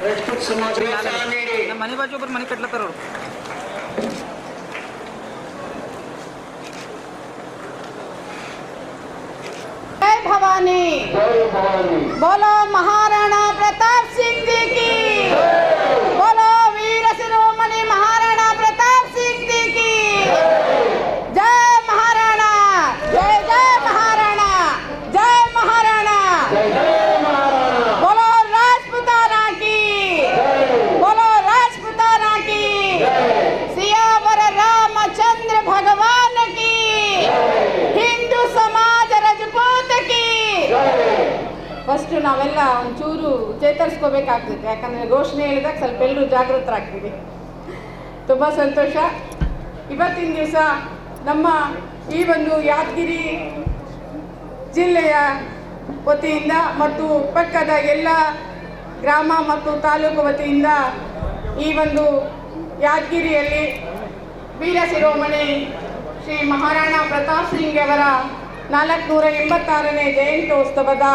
ರಜಪೂತ್ ಸಮಾಜ ಪ್ರೋತ್ಸಾಹ ನೀಡಿ ಮನೆ ಬಾಜು ಒಬ್ಬರು ಮನೆ ಕಟ್ಲತ್ತಾರ ಅವರು. जय भवानी, बोलो महाराणा प्रताप सिंह जी की, बोलो वीर शिरोमणि महाराणा प्रताप सिंह जी की जय महाराणा, जय जय महाराणा, जय महाराणा, बोलो राजपुताना की, बोलो राजपुताना की, सियावर रामचंद्र भगवान की, हिंदू समाज रजपूत की. ಫಸ್ಟು ನಾವೆಲ್ಲ ಒಂಚೂರು ಚೇತರಿಸ್ಕೋಬೇಕಾಗ್ತದೆ, ಯಾಕಂದರೆ ಘೋಷಣೆ ಹೇಳಿದಾಗ ಸ್ವಲ್ಪ ಎಲ್ಲರೂ ಜಾಗೃತರಾಗ್ತೀವಿ. ತುಂಬ ಸಂತೋಷ. ಇವತ್ತಿನ ದಿವಸ ನಮ್ಮ ಈ ಒಂದು ಯಾದಗಿರಿ ಜಿಲ್ಲೆಯ ವತಿಯಿಂದ ಮತ್ತು ಪಕ್ಕದ ಎಲ್ಲ ಗ್ರಾಮ ಮತ್ತು ತಾಲೂಕು ವತಿಯಿಂದ ಈ ಒಂದು ಯಾದಗಿರಿಯಲ್ಲಿ ವೀರ ಶಿರೋಮಣಿ ಶ್ರೀ ಮಹಾರಾಣಾ ಪ್ರತಾಪ್ ಸಿಂಗ್ ಅವರ 486ನೇ ಜಯಂತ್ಯೋತ್ಸವದ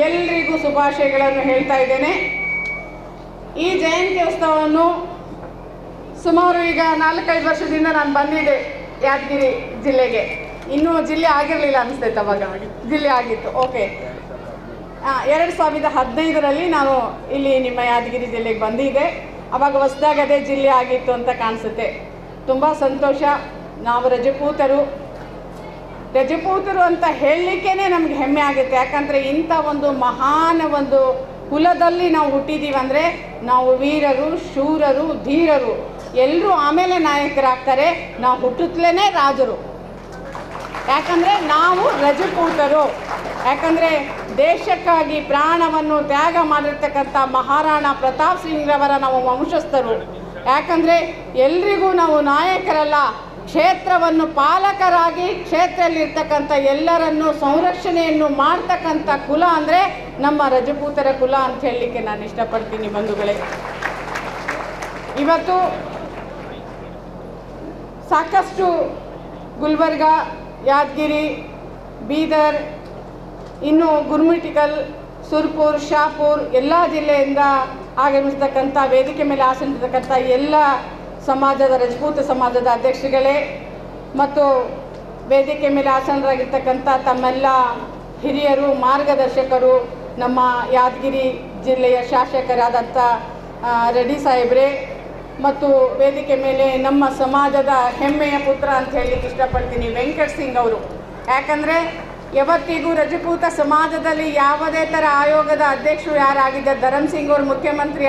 ಎಲ್ಲರಿಗೂ ಶುಭಾಶಯಗಳನ್ನು ಹೇಳ್ತಾ ಇದ್ದೇನೆ. ಈ ಜಯಂತ್ಯೋತ್ಸವವನ್ನು ಸುಮಾರು ಈಗ 4-5 ವರ್ಷದಿಂದ ನಾನು ಬಂದಿದ್ದೆ ಯಾದಗಿರಿ ಜಿಲ್ಲೆಗೆ. ಇನ್ನೂ ಜಿಲ್ಲೆ ಆಗಿರಲಿಲ್ಲ ಅನಿಸ್ತೈತೆ, ಅವಾಗ ಜಿಲ್ಲೆ ಆಗಿತ್ತು. ಓಕೆ, 2015ರಲ್ಲಿ ನಾನು ಇಲ್ಲಿ ನಿಮ್ಮ ಯಾದಗಿರಿ ಜಿಲ್ಲೆಗೆ ಬಂದಿದ್ದೆ. ಅವಾಗ ಹೊಸದಾಗಿ ಅದೇ ಜಿಲ್ಲೆ ಆಗಿತ್ತು ಅಂತ ಕಾಣಿಸುತ್ತೆ. ತುಂಬ ಸಂತೋಷ. ನಾವು ರಜಪೂತರು ಅಂತ ಹೇಳಲಿಕ್ಕೇ ನಮಗೆ ಹೆಮ್ಮೆ ಆಗುತ್ತೆ. ಯಾಕಂದರೆ ಇಂಥ ಒಂದು ಮಹಾನ್ ಒಂದು ಕುಲದಲ್ಲಿ ನಾವು ಹುಟ್ಟಿದ್ದೀವಿ ಅಂದರೆ ನಾವು ವೀರರು, ಶೂರರು, ಧೀರರು. ಎಲ್ಲರೂ ಆಮೇಲೆ ನಾಯಕರಾಗ್ತಾರೆ, ನಾವು ಹುಟ್ಟುತ್ತಲೇ ರಾಜರು. ಯಾಕಂದರೆ ನಾವು ರಜಪೂತರು. ಯಾಕಂದರೆ ದೇಶಕ್ಕಾಗಿ ಪ್ರಾಣವನ್ನು ತ್ಯಾಗ ಮಾಡಿರ್ತಕ್ಕಂಥ ಮಹಾರಾಣಾ ಪ್ರತಾಪ್ ಸಿಂಗ್ರವರ ನಾವು ವಂಶಸ್ಥರು. ಯಾಕಂದರೆ ಎಲ್ರಿಗೂ ನಾವು ನಾಯಕರಲ್ಲ, ಕ್ಷೇತ್ರವನ್ನು ಪಾಲಕರಾಗಿ ಕ್ಷೇತ್ರದಲ್ಲಿರ್ತಕ್ಕಂಥ ಎಲ್ಲರನ್ನು ಸಂರಕ್ಷಣೆಯನ್ನು ಮಾಡ್ತಕ್ಕಂಥ ಕುಲ ಅಂದರೆ ನಮ್ಮ ರಜಪೂತರ ಕುಲ ಅಂತ ಹೇಳಲಿಕ್ಕೆ ನಾನು ಇಷ್ಟಪಡ್ತೀನಿ ಬಂಧುಗಳೇ. ಇವತ್ತು ಸಾಕಷ್ಟು ಗುಲ್ಬರ್ಗ, ಯಾದಗಿರಿ, ಬೀದರ್, ಇನ್ನು ಗುರ್ಮಿಟಿಕಲ್, ಸುರ್ಪುರ್, ಶಾಪುರ್ ಎಲ್ಲ ಜಿಲ್ಲೆಯಿಂದ ಆಗಮಿಸ್ತಕ್ಕಂಥ ವೇದಿಕೆ ಮೇಲೆ ಆಸನಿರ್ತಕ್ಕಂಥ ಎಲ್ಲ ಸಮಾಜದ ರಜಪೂತ ಸಮಾಜದ ಅಧ್ಯಕ್ಷಗಳೇ ಮತ್ತು ವೇದಿಕೆ ಮೇಲೆ ಆಸನರಾಗಿರ್ತಕ್ಕಂಥ ತಮ್ಮೆಲ್ಲ ಹಿರಿಯರು, ಮಾರ್ಗದರ್ಶಕರು, ನಮ್ಮ ಯಾದಗಿರಿ ಜಿಲ್ಲೆಯ ಶಾಸಕರಾದಂಥ ರೆಡ್ಡಿ ಸಾಹೇಬ್ರೆ ಮತ್ತು ವೇದಿಕೆ ಮೇಲೆ ನಮ್ಮ ಸಮಾಜದ ಹೆಮ್ಮೆಯ ಪುತ್ರ ಅಂತ ಹೇಳಲಿಕ್ಕೆ ಇಷ್ಟಪಡ್ತೀನಿ ವೆಂಕಟ್ ಸಿಂಗ್ ಅವರು. ಯಾಕಂದರೆ ಯಾವತ್ತಿಗೂ ರಜಪೂತ ಸಮಾಜದಲ್ಲಿ ಯಾವುದೇ ಥರ ಆಯೋಗದ ಅಧ್ಯಕ್ಷರು ಯಾರಾಗಿದ್ದ ಧರಮ್ ಸಿಂಗ್ ಅವರು ಮುಖ್ಯಮಂತ್ರಿ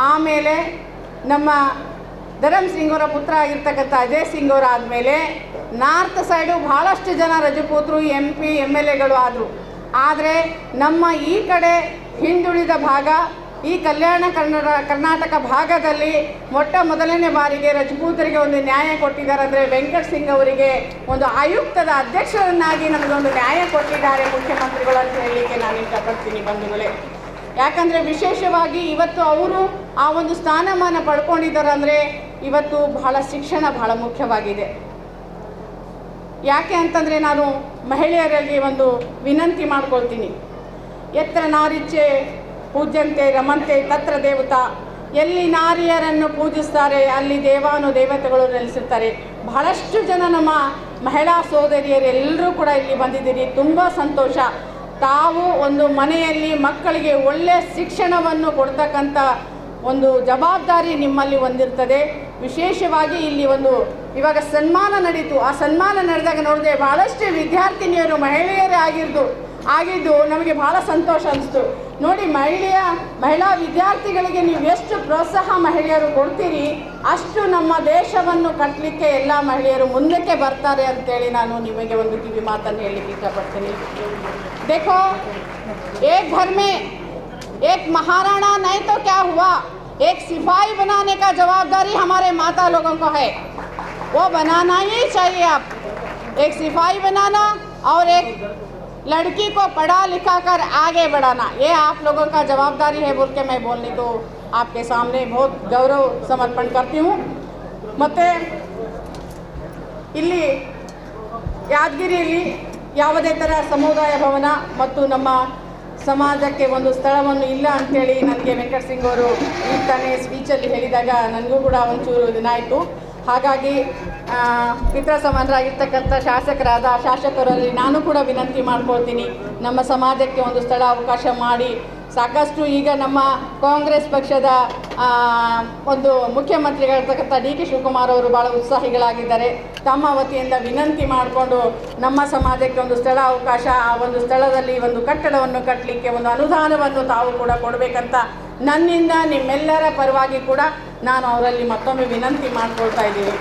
ಆಮೇಲೆ ನಮ್ಮ ಧರಮ್ ಸಿಂಗ್ ಅವರ ಪುತ್ರ ಆಗಿರ್ತಕ್ಕಂಥ ಅಜಯ್ ಸಿಂಗ್ ಅವರು ಆದಮೇಲೆ ನಾರ್ತ್ ಸೈಡು ಭಾಳಷ್ಟು ಜನ ರಜಪೂತರು MP MLAಗಳು ಆದರು. ಆದರೆ ನಮ್ಮ ಈ ಕಡೆ ಹಿಂದುಳಿದ ಭಾಗ, ಈ ಕರ್ನಾಟಕ ಭಾಗದಲ್ಲಿ ಮೊದಲನೇ ಬಾರಿಗೆ ರಜಪೂತರಿಗೆ ಒಂದು ನ್ಯಾಯ ಕೊಟ್ಟಿದ್ದಾರೆ. ಅಂದರೆ ವೆಂಕಟ್ ಸಿಂಗ್ ಅವರಿಗೆ ಒಂದು ಆಯುಕ್ತದ ಅಧ್ಯಕ್ಷರನ್ನಾಗಿ ನಮಗೊಂದು ನ್ಯಾಯ ಕೊಟ್ಟಿದ್ದಾರೆ ಮುಖ್ಯಮಂತ್ರಿಗಳು ಅಂತ ಹೇಳಲಿಕ್ಕೆ ನಾನು ಇಷ್ಟಪಡ್ತೀನಿ ಬಂಧುಗಳೇ. ಯಾಕಂದರೆ ವಿಶೇಷವಾಗಿ ಇವತ್ತು ಅವರು ಆ ಒಂದು ಸ್ಥಾನಮಾನ ಪಡ್ಕೊಂಡಿದ್ದಾರೆ ಅಂದರೆ ಇವತ್ತು ಶಿಕ್ಷಣ ಬಹಳ ಮುಖ್ಯವಾಗಿದೆ. ಯಾಕೆ ಅಂತಂದರೆ ನಾನು ಮಹಿಳೆಯರಲ್ಲಿ ಒಂದು ವಿನಂತಿ ಮಾಡ್ಕೊಳ್ತೀನಿ. ಯತ್ರ ನಾರಿಚ್ಛೆ ಪೂಜ್ಯಂತೆ ರಮಂತೆ ತತ್ರ ದೇವತಾ. ಎಲ್ಲಿ ನಾರಿಯರನ್ನು ಪೂಜಿಸ್ತಾರೆ ಅಲ್ಲಿ ದೇವತೆಗಳು ನೆಲೆಸಿರ್ತಾರೆ. ಬಹಳಷ್ಟು ಜನ ನಮ್ಮ ಮಹಿಳಾ ಸೋದರಿಯರು ಎಲ್ಲರೂ ಕೂಡ ಇಲ್ಲಿ ಬಂದಿದ್ದೀರಿ, ತುಂಬ ಸಂತೋಷ. ತಾವು ಒಂದು ಮನೆಯಲ್ಲಿ ಮಕ್ಕಳಿಗೆ ಒಳ್ಳೆಯ ಶಿಕ್ಷಣವನ್ನು ಕೊಡ್ತಕ್ಕಂಥ ಒಂದು ಜವಾಬ್ದಾರಿ ನಿಮ್ಮಲ್ಲಿ ಹೊಂದಿರ್ತದೆ. ವಿಶೇಷವಾಗಿ ಇಲ್ಲಿ ಇವಾಗ ಸನ್ಮಾನ ನಡೀತು. ಆ ಸನ್ಮಾನ ನಡೆದಾಗ ನೋಡಿದೆ ಭಾಳಷ್ಟು ವಿದ್ಯಾರ್ಥಿನಿಯರು ಮಹಿಳೆಯರೇ ಆಗಿದ್ದು ನಮಗೆ ಭಾಳ ಸಂತೋಷ ಅನಿಸ್ತು. ನೋಡಿ, ಮಹಿಳಾ ವಿದ್ಯಾರ್ಥಿಗಳಿಗೆ ನೀವು ಎಷ್ಟು ಪ್ರೋತ್ಸಾಹ ಮಹಿಳೆಯರು ಕೊಡ್ತೀರಿ ಅಷ್ಟು ನಮ್ಮ ದೇಶವನ್ನು ಕಟ್ಟಲಿಕ್ಕೆ ಎಲ್ಲ ಮಹಿಳೆಯರು ಮುಂದಕ್ಕೆ ಬರ್ತಾರೆ ಅಂತೇಳಿ ನಾನು ನಿಮಗೆ ಒಂದು ಕಿವಿ ಮಾತನ್ನು ಹೇಳಲಿಕ್ಕೆ ಇಷ್ಟಪಡ್ತೀನಿ. देखो, एक घर में एक महाराणा नहीं तो क्या हुआ, एक सिपाही बनाने का जवाबदारी हमारे माता लोगों को है. वो बनाना ही चाहिए. आप एक सिपाही बनाना और एक लड़की को पढ़ा लिखा कर आगे बढ़ाना, ये आप लोगों का जवाबदारी है बोल के मैं बोलने को आपके सामने बहुत गौरव समर्पण करती हूँ. ಮತ್ತು ಇಲ್ಲಿ ಯಾದಗಿರಿಯಲ್ಲಿ ಯಾವುದೇ ಥರ ಸಮುದಾಯ ಭವನ ಮತ್ತು ನಮ್ಮ ಸಮಾಜಕ್ಕೆ ಒಂದು ಸ್ಥಳವನ್ನು ಇಲ್ಲ ಅಂಥೇಳಿ ನನಗೆ ವೆಂಕಟ್ ಸಿಂಗ್ ಅವರು ಈಗ ತಾನೇ ಸ್ಪೀಚಲ್ಲಿ ಹೇಳಿದಾಗ ನನಗೂ ಕೂಡ ಒಂಚೂರು ದಿನಾಯಿತು. ಹಾಗಾಗಿ ಪಿತೃಸಮಾನರಾಗಿರ್ತಕ್ಕಂಥ ಶಾಸಕರಲ್ಲಿ ನಾನು ಕೂಡ ವಿನಂತಿ ಮಾಡ್ಕೊಳ್ತೀನಿ, ನಮ್ಮ ಸಮಾಜಕ್ಕೆ ಒಂದು ಸ್ಥಳ ಅವಕಾಶ ಮಾಡಿ. ಸಾಕಷ್ಟು ಈಗ ನಮ್ಮ ಕಾಂಗ್ರೆಸ್ ಪಕ್ಷದ ಒಂದು ಮುಖ್ಯಮಂತ್ರಿಗಳಿರ್ತಕ್ಕಂಥ DK ಶಿವಕುಮಾರ್ ಅವರು ಭಾಳ ಉತ್ಸಾಹಿಗಳಾಗಿದ್ದಾರೆ. ತಮ್ಮ ವತಿಯಿಂದ ವಿನಂತಿ ಮಾಡಿಕೊಂಡು ನಮ್ಮ ಸಮಾಜಕ್ಕೆ ಒಂದು ಸ್ಥಳ ಅವಕಾಶ, ಆ ಒಂದು ಸ್ಥಳದಲ್ಲಿ ಒಂದು ಕಟ್ಟಡವನ್ನು ಕಟ್ಟಲಿಕ್ಕೆ ಒಂದು ಅನುದಾನವನ್ನು ತಾವು ಕೂಡ ಕೊಡಬೇಕಂತ ನನ್ನಿಂದ ನಿಮ್ಮೆಲ್ಲರ ಪರವಾಗಿ ಕೂಡ ನಾನು ಅವರಲ್ಲಿ ಮತ್ತೊಮ್ಮೆ ವಿನಂತಿ ಮಾಡ್ಕೊಳ್ತಾ ಇದ್ದೀವಿ.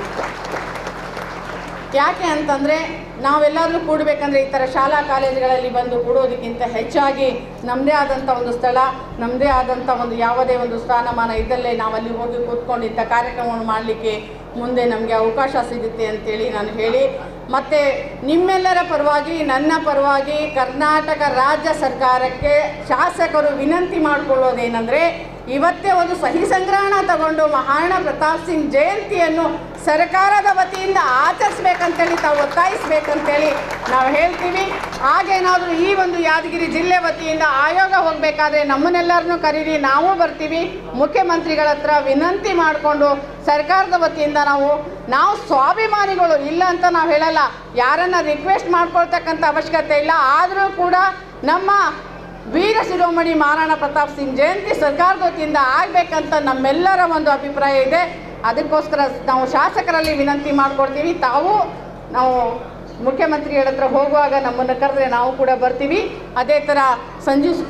ಯಾಕೆ ಅಂತಂದರೆ ನಾವೆಲ್ಲರೂ ಕೂಡಬೇಕಂದ್ರೆ ಈ ಥರ ಶಾಲಾ ಕಾಲೇಜುಗಳಲ್ಲಿ ಬಂದು ಕೂಡೋದಕ್ಕಿಂತ ಹೆಚ್ಚಾಗಿ ನಮ್ಮದೇ ಆದಂಥ ಒಂದು ಸ್ಥಳ, ನಮ್ಮದೇ ಆದಂಥ ಒಂದು ಯಾವುದೇ ಒಂದು ಸ್ಥಾನಮಾನ ಇದ್ದಲ್ಲೇ ನಾವಲ್ಲಿ ಹೋಗಿ ಕೂತ್ಕೊಂಡು ಇಂಥ ಕಾರ್ಯಕ್ರಮವನ್ನು ಮಾಡಲಿಕ್ಕೆ ಮುಂದೆ ನಮಗೆ ಅವಕಾಶ ಸಿಗುತ್ತೆ ಅಂತೇಳಿ ನಾನು ಹೇಳಿ, ಮತ್ತು ನಿಮ್ಮೆಲ್ಲರ ಪರವಾಗಿ ನನ್ನ ಪರವಾಗಿ ಕರ್ನಾಟಕ ರಾಜ್ಯ ಸರ್ಕಾರಕ್ಕೆ ಶಾಸಕರು ವಿನಂತಿ ಮಾಡಿಕೊಳ್ಳೋದೇನೆಂದರೆ, ಇವತ್ತೇ ಒಂದು ಸಹಿ ಸಂಗ್ರಹಣ ತಗೊಂಡು ಮಹಾರಾಣಾ ಪ್ರತಾಪ್ ಸಿಂಗ್ ಜಯಂತಿಯನ್ನು ಸರ್ಕಾರದ ವತಿಯಿಂದ ಆಚರಿಸ್ಬೇಕಂತೇಳಿ ತಾವು ಒತ್ತಾಯಿಸ್ಬೇಕಂತೇಳಿ ನಾವು ಹೇಳ್ತೀವಿ. ಹಾಗೇನಾದರೂ ಈ ಒಂದು ಯಾದಗಿರಿ ಜಿಲ್ಲೆ ವತಿಯಿಂದ ಆಯೋಗ ಹೋಗಬೇಕಾದ್ರೆ ನಮ್ಮನ್ನೆಲ್ಲರನ್ನೂ ಕರೀರಿ, ನಾವು ಬರ್ತೀವಿ. ಮುಖ್ಯಮಂತ್ರಿಗಳ ಹತ್ರ ವಿನಂತಿ ಮಾಡಿಕೊಂಡು ಸರ್ಕಾರದ ವತಿಯಿಂದ ನಾವು ಸ್ವಾಭಿಮಾನಿಗಳು ಇಲ್ಲ ಅಂತ ನಾವು ಹೇಳಲ್ಲ, ಯಾರನ್ನು ರಿಕ್ವೆಸ್ಟ್ ಮಾಡ್ಕೊಳ್ತಕ್ಕಂಥ ಅವಶ್ಯಕತೆ ಇಲ್ಲ. ಆದರೂ ಕೂಡ ನಮ್ಮ ವೀರ ಶಿರೋಮಣಿ ಮಹಾರಾಣಾ ಪ್ರತಾಪ್ ಸಿಂಗ್ ಜಯಂತಿ ಸರ್ಕಾರದ ವತಿಯಿಂದ ಆಗಬೇಕಂತ ನಮ್ಮೆಲ್ಲರ ಒಂದು ಅಭಿಪ್ರಾಯ ಇದೆ. ಅದಕ್ಕೋಸ್ಕರ ನಾವು ಶಾಸಕರಲ್ಲಿ ವಿನಂತಿ ಮಾಡಿಕೊಡ್ತೀವಿ, ನಾವು ಮುಖ್ಯಮಂತ್ರಿ ಹತ್ರ ಹೋಗುವಾಗ ನಮ್ಮನ್ನು ಕರೆದ್ರೆ ನಾವು ಕೂಡ ಬರ್ತೀವಿ. ಅದೇ ಥರ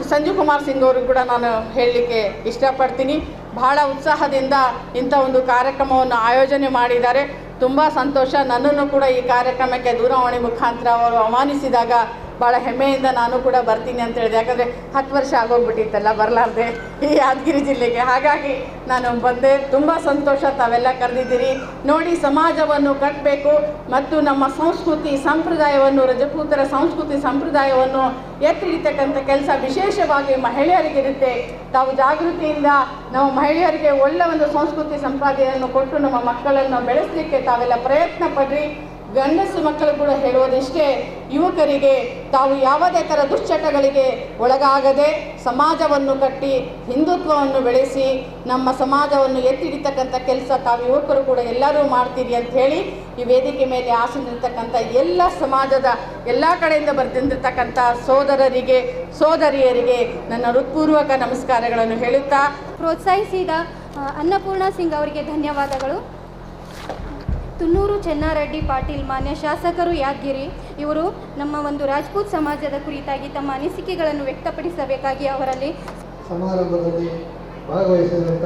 ಸಂಜು ಕುಮಾರ್ ಸಿಂಗ್ ಅವರು ಕೂಡ ನಾನು ಹೇಳಲಿಕ್ಕೆ ಇಷ್ಟಪಡ್ತೀನಿ. ಬಹಳ ಉತ್ಸಾಹದಿಂದ ಇಂಥ ಒಂದು ಕಾರ್ಯಕ್ರಮವನ್ನು ಆಯೋಜನೆ ಮಾಡಿದ್ದಾರೆ. ತುಂಬ ಸಂತೋಷ. ನನ್ನನ್ನು ಕೂಡ ಈ ಕಾರ್ಯಕ್ರಮಕ್ಕೆ ದೂರವಾಣಿ ಮುಖಾಂತರ ಅವರು ಆಹ್ವಾನಿಸಿದಾಗ ಭಾಳ ಹೆಮ್ಮೆಯಿಂದ ನಾನು ಕೂಡ ಬರ್ತೀನಿ ಅಂತ ಹೇಳಿದೆ. ಯಾಕಂದರೆ 10 ವರ್ಷ ಆಗೋಗ್ಬಿಟ್ಟಿತ್ತಲ್ಲ ಬರಲಾರ್ದೆ ಈ ಯಾದಗಿರಿ ಜಿಲ್ಲೆಗೆ. ಹಾಗಾಗಿ ನಾನು ಬಂದೆ. ತುಂಬ ಸಂತೋಷ ತಾವೆಲ್ಲ ಕರೆದಿದ್ದೀರಿ. ನೋಡಿ, ಸಮಾಜವನ್ನು ಕಟ್ಟಬೇಕು ಮತ್ತು ನಮ್ಮ ಸಂಸ್ಕೃತಿ ಸಂಪ್ರದಾಯವನ್ನು, ರಜಪೂತರ ಸಂಸ್ಕೃತಿ ಸಂಪ್ರದಾಯವನ್ನು ಎತ್ತಿ ಹಿಡಿತಕ್ಕಂಥ ಕೆಲಸ ವಿಶೇಷವಾಗಿ ಮಹಿಳೆಯರಿಗಿರುತ್ತೆ. ತಾವು ಜಾಗೃತಿಯಿಂದ ನಾವು ಮಹಿಳೆಯರಿಗೆ ಒಳ್ಳೆಯ ಒಂದು ಸಂಸ್ಕೃತಿ ಸಂಪಾದನೆಯನ್ನು ಕೊಟ್ಟು ನಮ್ಮ ಮಕ್ಕಳನ್ನು ಬೆಳೆಸಲಿಕ್ಕೆ ತಾವೆಲ್ಲ ಪ್ರಯತ್ನ ಪಡ್ರಿ. ಗಂಡಸು ಮಕ್ಕಳು ಕೂಡ ಹೇಳುವುದಿಷ್ಟೇ, ಯುವಕರಿಗೆ ತಾವು ಯಾವುದೇ ಥರ ದುಶ್ಚಟಗಳಿಗೆ ಒಳಗಾಗದೆ ಸಮಾಜವನ್ನು ಕಟ್ಟಿ ಹಿಂದುತ್ವವನ್ನು ಬೆಳೆಸಿ ನಮ್ಮ ಸಮಾಜವನ್ನು ಎತ್ತಿ ಹಿಡಿತಕ್ಕಂಥ ಕೆಲಸ ತಾವು ಯುವಕರು ಕೂಡ ಎಲ್ಲರೂ ಮಾಡ್ತೀರಿ ಅಂತ ಹೇಳಿ ಈ ವೇದಿಕೆ ಮೇಲೆ ಆಸನಿರ್ತಕ್ಕಂಥ ಎಲ್ಲ ಸಮಾಜದ ಎಲ್ಲ ಕಡೆಯಿಂದ ಬರ್ತಿರ್ತಕ್ಕಂಥ ಸೋದರರಿಗೆ ಸೋದರಿಯರಿಗೆ ನನ್ನ ಹೃತ್ಪೂರ್ವಕ ನಮಸ್ಕಾರಗಳನ್ನು ಹೇಳುತ್ತಾ, ಪ್ರೋತ್ಸಾಹಿಸಿದ ಅನ್ನಪೂರ್ಣ ಸಿಂಗ್ ಅವರಿಗೆ ಧನ್ಯವಾದಗಳು. ತುನ್ನೂರು ಚೆನ್ನಾರೆಡ್ಡಿ ಪಾಟೀಲ್, ಮಾನ್ಯ ಶಾಸಕರು ಯಾದಗಿರಿ, ಇವರು ನಮ್ಮ ಒಂದು ರಾಜ್ಪೂತ್ ಸಮಾಜದ ಕುರಿತಾಗಿ ತಮ್ಮ ಅನಿಸಿಕೆಗಳನ್ನು ವ್ಯಕ್ತಪಡಿಸಬೇಕಾಗಿ ಅವರಲ್ಲಿ ಸಮಾರಂಭದಲ್ಲಿ ಭಾಗವಹಿಸಿದಂಥ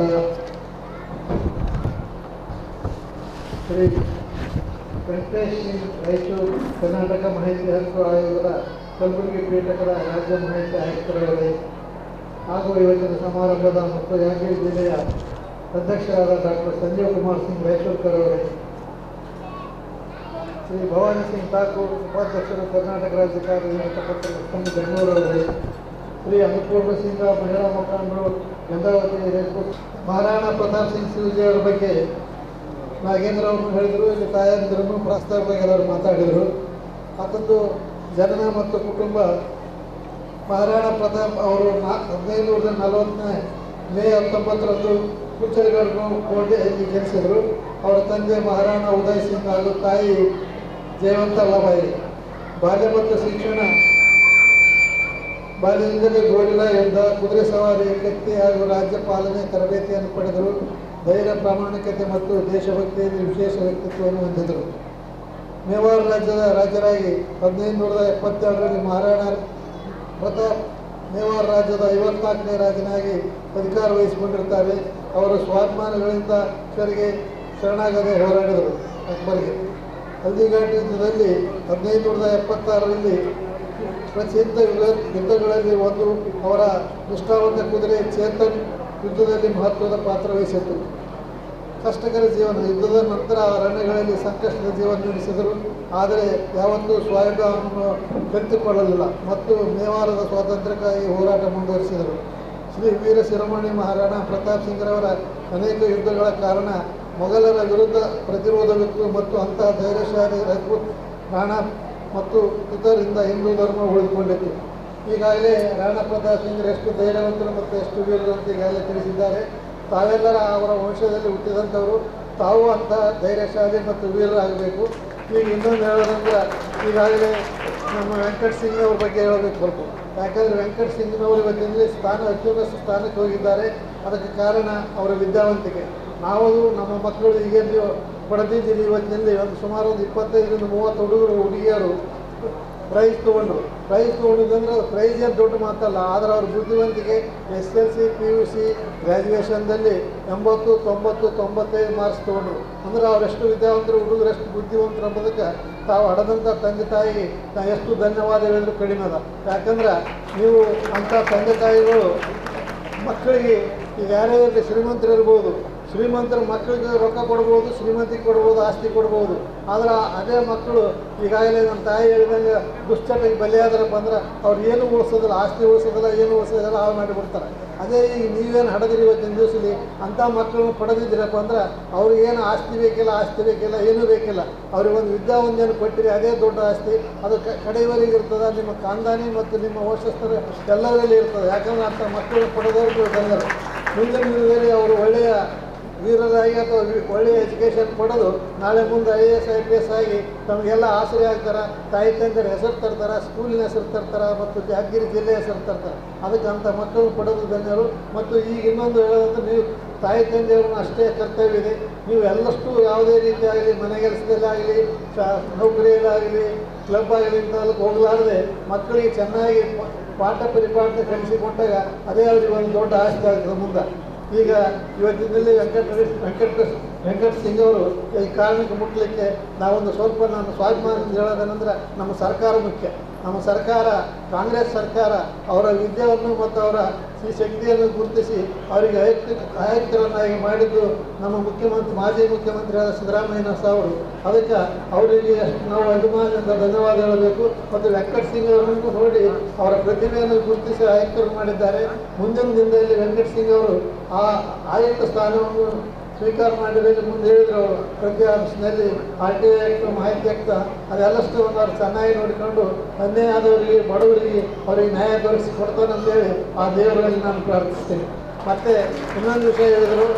ಶ್ರೀ ವೆಂಕಟೇಶ್ ಸಿಂಗ್ ರಾಯಚೂರು ಕರ್ನಾಟಕ ಮಾಹಿತಿ ಹಕ್ಕು ಆಯೋಗದ ಕಲಬುರಗಿ ಪೀಠಕದ ರಾಜ್ಯ ಮಾಹಿತಿ ಆಯುಕ್ತರುಗಳೇ ಹಾಗೂ ಇವತ್ತಿನ ಸಮಾರಂಭದ ಮತ್ತು ಯಾದಗಿರಿ ಜಿಲ್ಲೆಯ ಅಧ್ಯಕ್ಷರಾದ ಡಾಕ್ಟರ್ ಸಂಜೀವ್ ಕುಮಾರ್ ಸಿಂಗ್ ರಾಯಚೂರ್ಕರ್ ಅವರೇ, ಶ್ರೀ ಭವಾನಿ ಸಿಂಗ್ ಠಾಕೂರ್ ಉಪಾಧ್ಯಕ್ಷರು ಕರ್ನಾಟಕ ರಾಜ್ಯ ಕಾರ್ಯನಿರತ ಪತ್ರಕರ್ತರ ಸಂಘ ಬೆಂಗಳೂರವರೇ, ಶ್ರೀ ಅನ್ನಪೂರ್ಣ ಸಿಂಗ್ ಮಹಿಳಾ ಮುಖಂಡರು ಗಂಗಾವತಿ ರೇಸ್ಕೋರ್ಸ್, ಮಹಾರಾಣಾ ಪ್ರತಾಪ್ ಸಿಂಗ್ ಶಿವಜಿ ಅವರ ಬಗ್ಗೆ ನಾಗೇಂದ್ರ ಅವರು ಹೇಳಿದರು. ಇಲ್ಲಿ ತಾಯಂದಿರನ್ನು ಪ್ರಸ್ತಾಪವಾಗಿ ಎಲ್ಲರೂ ಮಾತಾಡಿದರು. ಅದೊಂದು ಜನನ ಮತ್ತು ಕುಟುಂಬ. ಮಹಾರಾಣಾ ಪ್ರತಾಪ್ ಅವರು 1540 ಮೇ 19ರಂದು ಕುಚ್ಚಲಗಢ ಕೋಟೆಯಲ್ಲಿ ಜನಿಸಿದರು. ಅವರ ತಂದೆ ಮಹಾರಾಣಾ ಉದಯ್ ಸಿಂಗ್ ಹಾಗೂ ತಾಯಿ ಜಯವಂತಲಾಬಾಯಿ. ಬಾಲ್ಯ ಮತ್ತು ಶಿಕ್ಷಣ. ಬಾಲ್ಯದಿಂದಲೇ ಗೋರಿಲ್ಲ ಯುದ್ಧ, ಕುದುರೆ ಸವಾರಿ, ಕತ್ತಿ ಹಾಗೂ ರಾಜ್ಯ ಪಾಲನೆ ತರಬೇತಿಯನ್ನು ಪಡೆದರು. ಧೈರ್ಯ, ಪ್ರಾಮಾಣಿಕತೆ ಮತ್ತು ದೇಶಭಕ್ತಿಯಲ್ಲಿ ವಿಶೇಷ ವ್ಯಕ್ತಿತ್ವವನ್ನು ಹೊಂದಿದರು. ಮೇವಾರ್ ರಾಜ್ಯದ ರಾಜರಾಗಿ 1572ರಲ್ಲಿ ಮಹಾರಾಣಾ ಪ್ರತಾಪ್ ಮೇವಾರ್ ರಾಜ್ಯದ 54ನೇ ರಾಜನಾಗಿ ಅಧಿಕಾರ ವಹಿಸಿಕೊಂಡಿರ್ತಾರೆ. ಅವರು ಸ್ವಾಭಿಮಾನಗಳಿಂದ ಶರಣಾಗದೆ ಹೋರಾಡಿದರು. ಅಕ್ಬರ್ಗೆ ಹಲ್ದಿಘಾಟ್ ಯುದ್ಧದಲ್ಲಿ 1576ರಲ್ಲಿ ಪ್ರಸಿದ್ಧ ಯುದ್ಧಗಳಲ್ಲಿ ಒಂದು ಅವರ ನಿಷ್ಠಾವಂತ ಕುದುರೆ ಚೇತನ್ ಯುದ್ಧದಲ್ಲಿ ಮಹತ್ವದ ಪಾತ್ರ ವಹಿಸಿತು. ಕಷ್ಟಕರ ಜೀವನ. ಯುದ್ಧದ ನಂತರ ಅರಣ್ಯಗಳಲ್ಲಿ ಸಂಕಷ್ಟದ ಜೀವನ ನಡೆಸಿದರು. ಆದರೆ ಯಾವತ್ತೂ ಸ್ವಾಭಿಮಾನವನ್ನು ಕಲಿತುಕೊಳ್ಳಲಿಲ್ಲ ಮತ್ತು ಮೇವಾರದ ಸ್ವಾತಂತ್ರ್ಯಕ್ಕಾಗಿ ಹೋರಾಟ ಮುಂದುವರಿಸಿದರು. ಶ್ರೀ ವೀರ ಶಿರೋಮಣಿ ಮಹಾರಾಣಾ ಪ್ರತಾಪ್ ಸಿಂಗ್ರವರ ಅನೇಕ ಯುದ್ಧಗಳ ಕಾರಣ ಮೊಘಲರ ವಿರುದ್ಧ ಪ್ರತಿರೋಧವಿತ್ತು ಮತ್ತು ಅಂತಹ ಧೈರ್ಯಶಾಲಿ ರಾಜ್ಪೂತ್ ರಾಣಾ ಮತ್ತು ಇತರರಿಂದ ಹಿಂದೂ ಧರ್ಮ ಉಳಿದುಕೊಂಡಿತ್ತು. ಈಗಾಗಲೇ ರಾಣಾ ಪ್ರತಾಪ್ ಸಿಂಗ್ ಎಷ್ಟು ಧೈರ್ಯವಂತರು ಮತ್ತು ಎಷ್ಟು ವೀರರು ಅಂತ ಈಗಾಗಲೇ ತಿಳಿಸಿದ್ದಾರೆ. ತಾವೆಲ್ಲರ ಅವರ ವಂಶದಲ್ಲಿ ಹುಟ್ಟಿದಂಥವರು. ತಾವು ಅಂಥ ಧೈರ್ಯಶಾಲಿ ಮತ್ತು ವೀರರಾಗಬೇಕು. ಈಗ ಇನ್ನೊಂದು ಹೇಳೋದಂದ್ರೆ, ಈಗಾಗಲೇ ನಮ್ಮ ವೆಂಕಟ್ ಸಿಂಗ್ ಅವ್ರ ಬಗ್ಗೆ ಹೇಳಬೇಕು ಸ್ವಲ್ಪ. ಯಾಕಂದರೆ ವೆಂಕಟ್ ಸಿಂಗ್ನವರು ಇವತ್ತಿನಲ್ಲಿ ಅತ್ಯುನ್ನತ ಸ್ಥಾನಕ್ಕೆ ಹೋಗಿದ್ದಾರೆ. ಅದಕ್ಕೆ ಕಾರಣ ಅವರ ವಿದ್ಯಾವಂತಿಕೆ. ನಾವು ನಮ್ಮ ಮಕ್ಕಳು ಈಗೇನು ಪಡೆದಿದ್ದೀರಿ, ಇವತ್ತಿನಲ್ಲಿ ಸುಮಾರು 25ರಿಂದ 30 ಹುಡುಗರು ಹುಡುಗಿಯರು ಪ್ರೈಸ್ ತೊಗೊಂಡಿದ್ದಂದ್ರೆ ಪ್ರೈಸ್ ಏನು ದೊಡ್ಡ ಮಾತಲ್ಲ. ಆದರೆ ಅವ್ರ ಬುದ್ಧಿವಂತಿಕೆ SLC PUC ಗ್ರ್ಯಾಜುಯೇಷನ್ದಲ್ಲಿ 80, 90, 95 ಮಾರ್ಕ್ಸ್ ತೊಗೊಂಡ್ರು. ಅಂದ್ರೆ ಅವರೆಷ್ಟು ವಿದ್ಯಾವಂತರು, ಹುಡುಗರೆಷ್ಟು ಬುದ್ಧಿವಂತರು ಅಂಬೋದಕ್ಕೆ ತಾವು ಹಡದಂಥ ತಂದೆ ತಾಯಿಗೆ ನಾ ಎಷ್ಟು ಧನ್ಯವಾದ ಹೇಳಿದ್ರು ಕಡಿಮೆ ಅದ. ಯಾಕಂದ್ರೆ ನೀವು ಅಂಥ ತಂದೆ ತಾಯಿಗಳು ಮಕ್ಕಳಿಗೆ ಈಗ ಯಾರೇ ಇರಲಿ, ಶ್ರೀಮಂತರು ಇರ್ಬೋದು, ಶ್ರೀಮಂತರ ಮಕ್ಕಳಿಗೆ ರೊಕ್ಕ ಕೊಡ್ಬೋದು, ಶ್ರೀಮಂತಿಗೆ ಕೊಡ್ಬೋದು, ಆಸ್ತಿ ಕೊಡ್ಬೋದು. ಆದ್ರೆ ಅದೇ ಮಕ್ಕಳು ಈಗಾಗಲೇ ನಮ್ಮ ತಾಯಿ ಹೇಳಿದಂಗೆ ದುಶ್ಚಟಕ್ಕೆ ಬಲಿಯಾದ್ರಪ್ಪ ಅಂದ್ರೆ ಅವ್ರು ಏನು ಉಳಿಸೋದಿಲ್ಲ, ಆಸ್ತಿ ಉಳಿಸೋದಿಲ್ಲ, ಏನು ಉಳಿಸೋದಿಲ್ಲ, ಹಾಳು ಮಾಡಿಬಿಡ್ತಾರೆ. ಅದೇ ಈಗ ನೀವೇನು ಹಡದಿರಿ ಇವತ್ತಿನ ದಿವಸದಲ್ಲಿ ಅಂಥ ಮಕ್ಕಳನ್ನು ಪಡೆದಿದ್ದೀರಪ್ಪ ಅಂದ್ರೆ ಅವ್ರಿಗೇನು ಆಸ್ತಿ ಬೇಕಿಲ್ಲ, ಏನೂ ಬೇಕಿಲ್ಲ. ಅವ್ರಿಗೊಂದು ವಿದ್ಯಾವಂತಿಯನ್ನು ಕೊಟ್ಟಿರಿ, ಅದೇ ದೊಡ್ಡ ಆಸ್ತಿ. ಅದು ಕಡೆಯವರೆಗೆ ಇರ್ತದೆ. ನಿಮ್ಮ ಖಾನ್ದಾನಿ ಮತ್ತು ನಿಮ್ಮ ವಂಶಸ್ಥರು ಎಲ್ಲರಲ್ಲಿ ಇರ್ತದೆ. ಯಾಕಂದ್ರೆ ಅಂಥ ಮಕ್ಕಳನ್ನು ಪಡೆದವ್ರಿಗೆ ಧನ್ಯರು. ಮುಂದಿನ ದಿನದಲ್ಲಿ ಅವರು ಒಳ್ಳೆಯ ವೀರರಾಗಿ ಅಥವಾ ಒಳ್ಳೆಯ ಎಜುಕೇಷನ್ ಪಡೆದು ನಾಳೆ ಮುಂದೆ IAS IPS ಆಗಿ ತಮಗೆಲ್ಲ ಆಸರೆ ಆಗ್ತಾರೆ. ತಾಯಿ ತಂದೆಯ ಹೆಸರು ತರ್ತಾರೆ, ಸ್ಕೂಲಿನ ಹೆಸರು ತರ್ತಾರೆ ಮತ್ತು ಯಾದಗಿರಿ ಜಿಲ್ಲೆಯ ಹೆಸರು ತರ್ತಾರೆ. ಅದಕ್ಕೆ ಅಂಥ ಮಕ್ಕಳು ಪಡೆದು ಧನ್ಯರು. ಮತ್ತು ಈಗ ಇನ್ನೊಂದು ಹೇಳೋದಂದ್ರೆ, ನೀವು ತಾಯಿ ತಂದೆಯವ್ರನ್ನ ಅಷ್ಟೇ ಕರ್ತವ್ಯ ಇದೆ. ನೀವು ಎಲ್ಲಷ್ಟು ಯಾವುದೇ ರೀತಿ ಆಗಲಿ ಮನೆ ಕೆಲಸದಲ್ಲಾಗಲಿ ನೌಕರಿಯಲ್ಲಾಗಲಿ ಕ್ಲಬ್ ಆಗಲಿ ಇಂಥದಕ್ಕೆ ಹೋಗಲಾರದೆ ಮಕ್ಕಳಿಗೆ ಚೆನ್ನಾಗಿ ಪಾಠ ಪರಿಪಾಠ ಕಲಿಸಿಕೊಟ್ಟಾಗ ಅದೇ ಅವರಿಗೆ ಒಂದು ದೊಡ್ಡ ಆಸ್ತಿ ಆಗ್ತದೆ ಮುಂದೆ. ಈಗ ಇವತ್ತಿನಲ್ಲಿ ವೆಂಕಟ ಸಿಂಗ್ ಅವರು ಈ ಕಾರಣಕ್ಕೆ ಮುಟ್ಟಲಿಕ್ಕೆ ನಾವೊಂದು ಸ್ವಲ್ಪ ನಾನು ಸ್ವಾಭಿಮಾನದಿಂದ ಹೇಳೋದೇನೆಂದ್ರೆ ನಮ್ಮ ಸರ್ಕಾರ ಮುಖ್ಯ. ನಮ್ಮ ಸರ್ಕಾರ ಕಾಂಗ್ರೆಸ್ ಸರ್ಕಾರ ಅವರ ವಿದ್ಯೆಯನ್ನು ಮತ್ತು ಅವರ ಈ ಶಕ್ತಿಯನ್ನು ಗುರುತಿಸಿ ಅವರಿಗೆ ಆಯುಕ್ತರನ್ನಾಗಿ ಮಾಡಿದ್ದು ನಮ್ಮ ಮಾಜಿ ಮುಖ್ಯಮಂತ್ರಿಯಾದ ಸಿದ್ದರಾಮಯ್ಯ ಸಾವರು. ಅದಕ್ಕೆ ಅವರಿಗೆ ನಾವು ಅಭಿಮಾನದಿಂದ ಧನ್ಯವಾದ ಹೇಳಬೇಕು. ಮತ್ತು ವೆಂಕಟ ಸಿಂಗ್ ಅವರನ್ನು ನೋಡಿ ಅವರ ಪ್ರತಿಭೆಯನ್ನು ಗುರುತಿಸಿ ಆಯುಕ್ತರು ಮಾಡಿದ್ದಾರೆ. ಮುಂದಿನ ದಿನದಲ್ಲಿ ವೆಂಕಟ ಸಿಂಗ್ ಅವರು ಆ ಆಯುಕ್ತ ಸ್ಥಾನವನ್ನು ಸ್ವೀಕಾರ ಮಾಡಿದರೆ ಮುಂದೆ ಹೇಳಿದ್ರು ಅವರು ಪ್ರತಿ ಆಫೀಸ್ನಲ್ಲಿ RTI ಆ್ಯಕ್ಟ್, ಮಾಹಿತಿ ಆ್ಯಕ್ಟ್ ಅದೆಲ್ಲಷ್ಟನ್ನು ಅವ್ರು ಚೆನ್ನಾಗಿ ನೋಡಿಕೊಂಡು ಅನ್ಯಾಯ ಆದವರಿಗೆ ಬಡವರಿಗೆ ಅವರಿಗೆ ನ್ಯಾಯ ದೊರಕಿಸಿ ಕೊಡ್ತಾನಂತೇಳಿ ಆ ದೇವರಲ್ಲಿ ನಾನು ಪ್ರಾರ್ಥಿಸ್ತೇನೆ. ಮತ್ತು ಇನ್ನೊಂದು ವಿಷಯ ಹೇಳಿದರು,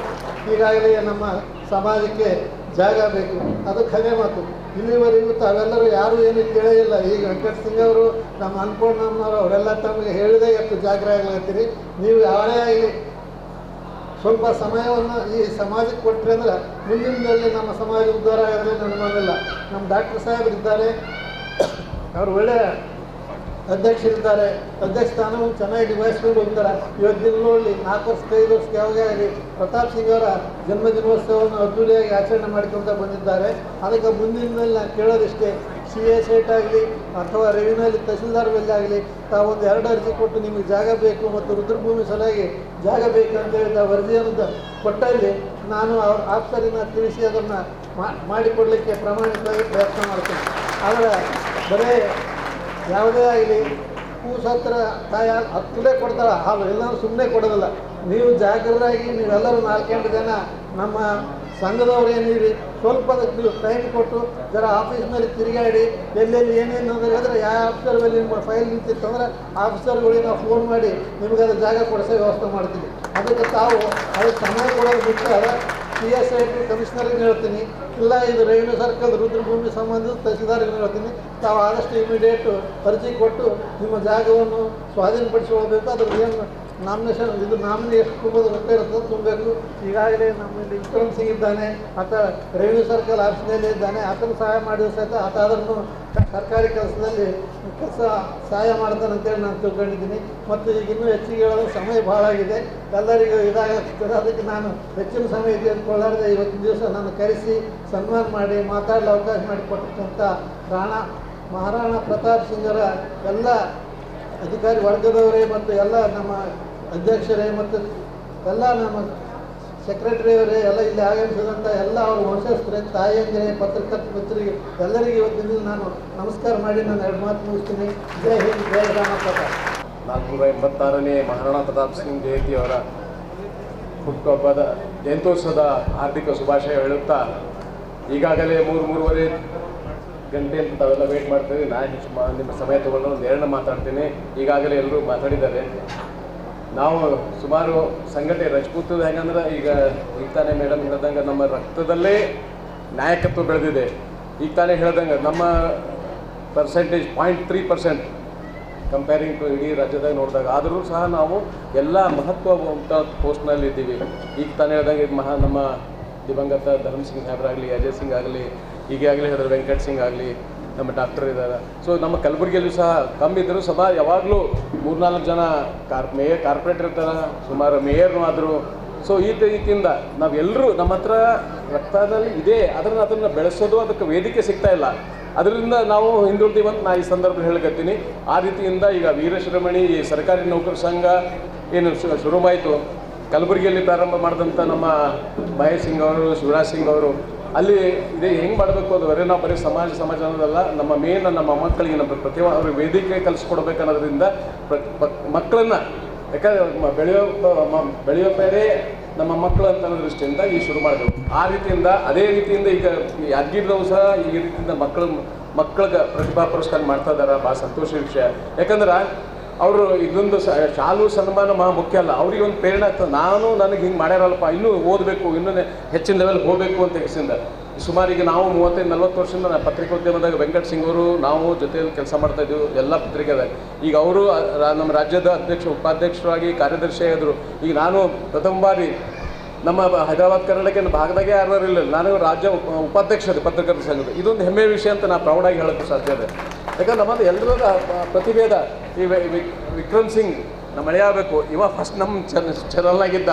ಈಗಾಗಲೇ ನಮ್ಮ ಸಮಾಜಕ್ಕೆ ಜಾಗ ಬೇಕು, ಅದು ಖರೆ ಮಾತು. ಇಲ್ಲಿವರೆಗೂ ತಾವೆಲ್ಲರೂ ಯಾರೂ ಏನು ಕೇಳೇ ಇಲ್ಲ. ಈಗ ವೆಂಕಟ ಸಿಂಗ್ ಅವರು ನಮ್ಮ ಅನ್ಪೂರ್ಣಮ್ಮನವರು ಅವರೆಲ್ಲ ತಮಗೆ ಹೇಳಿದೇ ಎಷ್ಟು ಜಾಗರಾಗತ್ತೀರಿ. ನೀವು ಯಾರೇ ಆಗಲಿ ಸ್ವಲ್ಪ ಸಮಯವನ್ನು ಈ ಸಮಾಜಕ್ಕೆ ಕೊಟ್ಟರೆ ಅಂದರೆ ಮುಂದಿನದಲ್ಲಿ ನಮ್ಮ ಸಮಾಜ ಉದ್ಧಾರ ಆಗೋದ್ರೆ ನನಗಿಲ್ಲ. ನಮ್ಮ ಡಾಕ್ಟರ್ ಸಾಹೇಬರಿದ್ದಾರೆ, ಅವರು ಒಳ್ಳೆಯ ಅಧ್ಯಕ್ಷರಿದ್ದಾರೆ, ಅಧ್ಯಕ್ಷ ಸ್ಥಾನವನ್ನು ಚೆನ್ನಾಗಿ ನಿಭಾಯಿಸ್ಕೊಂಡು ಹೋಗ್ತಾರೆ. ಇವತ್ತಿನ ನೋಡಿ 4 ವರ್ಷಕ್ಕೆ 5 ವರ್ಷಕ್ಕೆ ಯಾವಾಗೇ ಆಗಲಿ ಪ್ರತಾಪ್ ಸಿಂಗ್ ಅವರ ಜನ್ಮದಿನೋತ್ಸವವನ್ನು ಅದ್ದೂರಿಯಾಗಿ ಆಚರಣೆ ಮಾಡಿಕೊಳ್ತಾ ಬಂದಿದ್ದಾರೆ. ಅದಕ್ಕೆ ಮುಂದಿನಲ್ಲಿ ನಾನು ಕೇಳೋದಿಷ್ಟೇ, CA ಸೈಟ್ ಆಗಲಿ ಅಥವಾ ರೆವಿನ್ಯೂಲಿ ತಹಸೀಲ್ದಾರ್ ಮೇಲೆ ಆಗಲಿ ತಾವೊಂದು 2 ಅರ್ಜಿ ಕೊಟ್ಟು ನಿಮಗೆ ಜಾಗ ಬೇಕು ಮತ್ತು ರುದ್ರಭೂಮಿ ಸಲುವಾಗಿ ಜಾಗ ಬೇಕು ಅಂತೇಳಿ ತಾವು ಅರ್ಜಿಯನ್ನು ಕೊಟ್ಟಲ್ಲಿ ನಾನು ಅವ್ರ ಆಫೀಸರಿನ ತಿಳಿಸಿ ಅದನ್ನು ಮಾಡಿಕೊಡಲಿಕ್ಕೆ ಪ್ರಾಮಾಣಿಕವಾಗಿ ಪ್ರಯತ್ನ ಮಾಡ್ತೇನೆ. ಆದರೆ ಬರೀ ಯಾವುದೇ ಆಗಲಿ ಕೂಸತ್ರ ತಾಯಿ ಹತ್ತಲೇ ಕೊಡ್ತಾಳೆ ಹಾಲು, ಎಲ್ಲರೂ ಸುಮ್ಮನೆ ಕೊಡೋದಿಲ್ಲ. ನೀವು ಜಾಗೃತರಾಗಿ ನೀವೆಲ್ಲರೂ 4-8 ಜನ ನಮ್ಮ ಸಂಘದವ್ರು ಏನಿರಿ ಸ್ವಲ್ಪ ನೀವು ಟೈಮ್ ಕೊಟ್ಟು ಜರ ಆಫೀಸ್ನಲ್ಲಿ ತಿರುಗಾಡಿ ಎಲ್ಲೆಲ್ಲಿ ಏನೇನು ಹೇಳಿದ್ರೆ ಯಾವ ಆಫೀಸರ್ ಮೇಲೆ ನಿಮ್ಮ ಫೈಲ್ ನಿಂತಿತ್ತು ಅಂದರೆ ಆಫೀಸರ್ಗಳಿಗೆ ನಾವು ಫೋನ್ ಮಾಡಿ ನಿಮಗೆ ಅದು ಜಾಗ ಕೊಡಿಸೋ ವ್ಯವಸ್ಥೆ ಮಾಡ್ತೀವಿ. ಅದಕ್ಕೆ ತಾವು ಅದಕ್ಕೆ ಸಮಯ ಕೊಡೋದು ಬಿಟ್ಟು CA ಸೈಟ್ ಕಮಿಷನರ್ಗೆ ಹೇಳ್ತೀನಿ, ಇಲ್ಲ ಇದು ರೆವಿನ್ಯೂ ಸರ್ಕಲ್ ರುದ್ರಭೂಮಿ ಸಂಬಂಧಿತ ತಹಸೀಲ್ದಾರ್ಗೆ ಹೇಳ್ತೀನಿ, ತಾವು ಆದಷ್ಟು ಇಮಿಡಿಯೇಟು ಅರ್ಜಿ ಕೊಟ್ಟು ನಿಮ್ಮ ಜಾಗವನ್ನು ಸ್ವಾಧೀನಪಡಿಸಿಕೊಳ್ಬೇಕು. ಅದ್ರದ್ದು ಏನು ನಾಮಿನೇಷನ್ ಇದು ನಾಮಿನಿ ಎಷ್ಟು ತುಂಬೋದು ರೊಕ್ಕ ಇರ್ತದೆ ತುಂಬಬೇಕು. ಈಗಾಗಲೇ ನಮ್ಮಲ್ಲಿ ವಿಕ್ರಮ್ ಸಿಂಗ್ ಇದ್ದಾನೆ, ಆತ ರೆವಿನ್ಯೂ ಸರ್ಕಲ್ ಆಫೀಸ್ನಲ್ಲಿ ಇದ್ದಾನೆ, ಆತನ ಸಹಾಯ ಮಾಡಿದ ಸಹಿತ ಆತ ಅದನ್ನು ಸರ್ಕಾರಿ ಕೆಲಸದಲ್ಲಿ ಸಹಾಯ ಮಾಡ್ತಾನಂತೇಳಿ ನಾನು ತಿಳ್ಕೊಂಡಿದ್ದೀನಿ. ಮತ್ತು ಈಗ ಇನ್ನೂ ಹೆಚ್ಚಿಗೆ ಹೇಳೋದು ಸಮಯ ಭಾಳ ಆಗಿದೆ, ಎಲ್ಲರಿಗೂ ಇದಾಗ್ತದೆ. ಅದಕ್ಕೆ ನಾನು ಹೆಚ್ಚಿನ ಸಮಯ ಇದೆ ಅಂದ್ಕೊಳ್ಳಾರ್ದೆ ಇವತ್ತಿನ ದಿವಸ ನಾನು ಕರೆಸಿ ಸನ್ಮಾನ ಮಾಡಿ ಮಾತಾಡಲು ಅವಕಾಶ ಮಾಡಿಕೊಟ್ಟಂಥ ಮಹಾರಾಣಾ ಪ್ರತಾಪ್ ಸಿಂಗರ ಎಲ್ಲ ಅಧಿಕಾರಿ ವರ್ಗದವರೇ ಮತ್ತು ಎಲ್ಲ ನಮ್ಮ ಅಧ್ಯಕ್ಷರೇ ಮತ್ತು ಎಲ್ಲ ನಮ್ಮ ಸೆಕ್ರೆಟರಿಯವರೇ ಎಲ್ಲ ಇಲ್ಲಿ ಆಗಮಿಸಿದಂಥ ಎಲ್ಲ ಅವ್ರ ವಂಶಸ್ಥರೇ, ತಾಯಿಯಂದಿರೇ, ಪತ್ರಕರ್ತರಿಗೆ ಎಲ್ಲರಿಗೂ ಇವತ್ತಿನ ನಾನು ನಮಸ್ಕಾರ ಮಾಡಿ ನಾನು 2 ಮಾತು ಮುಗಿಸ್ತೀನಿ. ಜೈ ಹಿಂದ್, ಜೈ ರಾಣಾ ಪ್ರತಾಪ್. 486ನೇ ಮಹಾರಾಣಾ ಪ್ರತಾಪ್ ಸಿಂಗ್ ಜಯಂತಿಯವರ ಹುಟ್ಟುಹಬ್ಬದ ಜಯಂತ್ಯೋತ್ಸವದ ಹಾರ್ದಿಕ ಶುಭಾಶಯ ಹೇಳುತ್ತಾ, ಈಗಾಗಲೇ 3-3.5 ಗಂಟೆ ಅಂತ ತಾವೆಲ್ಲ ವೇಟ್ ಮಾಡ್ತೀವಿ. ನಾನು ನಿಮ್ಮ ಸಮಯ ತೊಗೊಂಡು ಒಂದು 2 ಮಾತಾಡ್ತೀನಿ. ಈಗಾಗಲೇ ಎಲ್ಲರೂ ಮಾತಾಡಿದ್ದಾರೆ. ನಾವು ಸುಮಾರು ಸಂಘಟನೆ ರಜಪೂತದ ಹೆಂಗಂದ್ರೆ ಈಗ ತಾನೇ ಮೇಡಮ್ ಹೇಳ್ದಂಗೆ ನಮ್ಮ ರಕ್ತದಲ್ಲೇ ನಾಯಕತ್ವ ಬೆಳೆದಿದೆ. ಈಗ ತಾನೇ ಹೇಳ್ದಂಗೆ ನಮ್ಮ ಪರ್ಸೆಂಟೇಜ್ 0.3% ಕಂಪೇರಿಂಗ್ ಟು ಇಡೀ ರಾಜ್ಯದಾಗ ನೋಡಿದಾಗ, ಆದರೂ ಸಹ ನಾವು ಎಲ್ಲ ಮಹತ್ವವಂತ ಪೋಸ್ಟ್ನಲ್ಲಿ ಇದ್ದೀವಿ. ಈಗ ತಾನೇ ಹೇಳ್ದಂಗೆ ನಮ್ಮ ದಿವಂಗತ ಧರ್ಮ್ ಸಿಂಗ್ ಸಾಹೇಬ್ರಾಗಲಿ, ಅಜಯ್ ಸಿಂಗ್ ಆಗಲಿ, ಈಗಾಗಲೇ ಹೇಳಿದ್ರೆ ವೆಂಕಟ ಸಿಂಗ್ ಆಗಲಿ, ನಮ್ಮ ಡಾಕ್ಟರ್ ಇದ್ದಾರೆ. ಸೊ ನಮ್ಮ ಕಲಬುರಗಿಯಲ್ಲೂ ಸಹ ಕಮ್ಮಿ ಇದ್ದರೂ ಸದಾ ಯಾವಾಗಲೂ 3-4 ಜನ ಕಾರ್ಪೊರೇಟರ್ ಇರ್ತಾರೆ, ಸುಮಾರು ಮೇಯರ್ನೂ ಆದರು. ಸೊ ಈ ರೀತಿಯಿಂದ ನಾವೆಲ್ಲರೂ ನಮ್ಮ ಹತ್ರ ರಕ್ತದಲ್ಲಿ ಇದೆ, ಅದನ್ನು ಬೆಳೆಸೋದು ಅದಕ್ಕೆ ವೇದಿಕೆ ಸಿಗ್ತಾ ಇಲ್ಲ. ಅದರಿಂದ ನಾವು ಹಿಂದುಳಿದೀವಂತ ನಾ ಈ ಸಂದರ್ಭದಲ್ಲಿ ಹೇಳಕತ್ತೀನಿ. ಆ ರೀತಿಯಿಂದ ಈಗ ವೀರಶಿರೋಮಣಿ ಈ ಸರ್ಕಾರಿ ನೌಕರ ಸಂಘ ಏನು ಶುರುವಾಯಿತು, ಕಲಬುರಗಿಯಲ್ಲಿ ಪ್ರಾರಂಭ ಮಾಡಿದಂಥ ನಮ್ಮ ಮಹೇಶ್ ಸಿಂಗ್ ಅವರು, ಶಿವರಾಜ್ ಸಿಂಗ್ ಅವರು, ಅಲ್ಲಿ ಇದೇ ಹೆಂಗೆ ಮಾಡಬೇಕು ಅದು ಬರೀ ನಾವು ಬರೀ ಸಮಾಜ ಅನ್ನೋದಲ್ಲ, ನಮ್ಮ ಮೇನ್ ನಮ್ಮ ಮಕ್ಕಳಿಗೆ ನಮ್ಮ ಅವ್ರಿಗೆ ವೇದಿಕೆ ಕಲಿಸ್ಕೊಡ್ಬೇಕನ್ನೋದ್ರಿಂದ ಮಕ್ಕಳನ್ನು, ಯಾಕಂದರೆ ಬೆಳೆಯೋ ಬೇರೆ ನಮ್ಮ ಮಕ್ಕಳು ಅಂತ ಅನ್ನೋ ದೃಷ್ಟಿಯಿಂದ ಈ ಶುರು ಮಾಡಬೇಕು. ಆ ರೀತಿಯಿಂದ ಅದೇ ರೀತಿಯಿಂದ ಈಗ ಯಾದಗಿರಿದವು ಸಹ ಈ ರೀತಿಯಿಂದ ಮಕ್ಕಳಿಗೆ ಪ್ರತಿಭಾ ಪುರಸ್ಕಾರ ಮಾಡ್ತಾ ಇದ್ದಾರೆ. ಭಾಳ ಸಂತೋಷದ ವಿಷಯ. ಯಾಕಂದ್ರೆ ಅವರು ಇದೊಂದು ಶಾಲು ಸನ್ಮಾನ ಮುಖ್ಯ ಅಲ್ಲ, ಅವ್ರಿಗೆ ಒಂದು ಪ್ರೇರಣೆ ಆಗ್ತದೆ. ನನಗೆ ಹಿಂಗೆ ಮಾಡ್ಯಾರಲ್ಪ, ಇನ್ನೂ ಓದಬೇಕು, ಇನ್ನೂ ಹೆಚ್ಚಿನ ಲೆವೆಲ್ ಹೋಗಬೇಕು ಅಂತ ಹೆಸರಿಂದ ಸುಮಾರಿಗೆ ನಾವು 35-40 ವರ್ಷದಿಂದ ನಾನು ಪತ್ರಿಕೋದ್ಯಮದಾಗ ವೆಂಕಟ ಸಿಂಗ್ ಅವರು ನಾವು ಜೊತೆಯಲ್ಲಿ ಕೆಲಸ ಮಾಡ್ತಾಯಿದ್ದೀವಿ ಎಲ್ಲ ಪತ್ರಿಕೆದಾಗ. ಈಗ ಅವರು ನಮ್ಮ ರಾಜ್ಯದ ಉಪಾಧ್ಯಕ್ಷರಾಗಿ ಕಾರ್ಯದರ್ಶಿ ಆಗಿದ್ರು. ಈಗ ನಾನು ಪ್ರಥಮ ಬಾರಿ ನಮ್ಮ ಹೈದರಾಬಾದ್ ಕರ್ನಾಟಕ ಭಾಗದಾಗೆ ಯಾರು ಇಲ್ಲ. ನಾನು ರಾಜ್ಯ ಉಪಾಧ್ಯಕ್ಷ ಪತ್ರಕರ್ತರ ಸಂಘದ. ಇದೊಂದು ಹೆಮ್ಮೆಯ ವಿಷಯ ಅಂತ ನಾನು ಪ್ರೌಡಾಗಿ ಹೇಳೋಕ್ಕೆ ಸಾಧ್ಯ ಇದೆ. ಯಾಕಂದ್ರೆ ನಮ್ಮದು ಎಲ್ಲರ ಪ್ರತಿಭೇದ ಈ ವಿಕ್ರಮ್ ಸಿಂಗ್ ನಮ್ಮ ಮಳೆಯಾಗಬೇಕು. ಇವ ಫಸ್ಟ್ ನಮ್ಮ ಚಾನಲ್ನಾಗಿದ್ದ,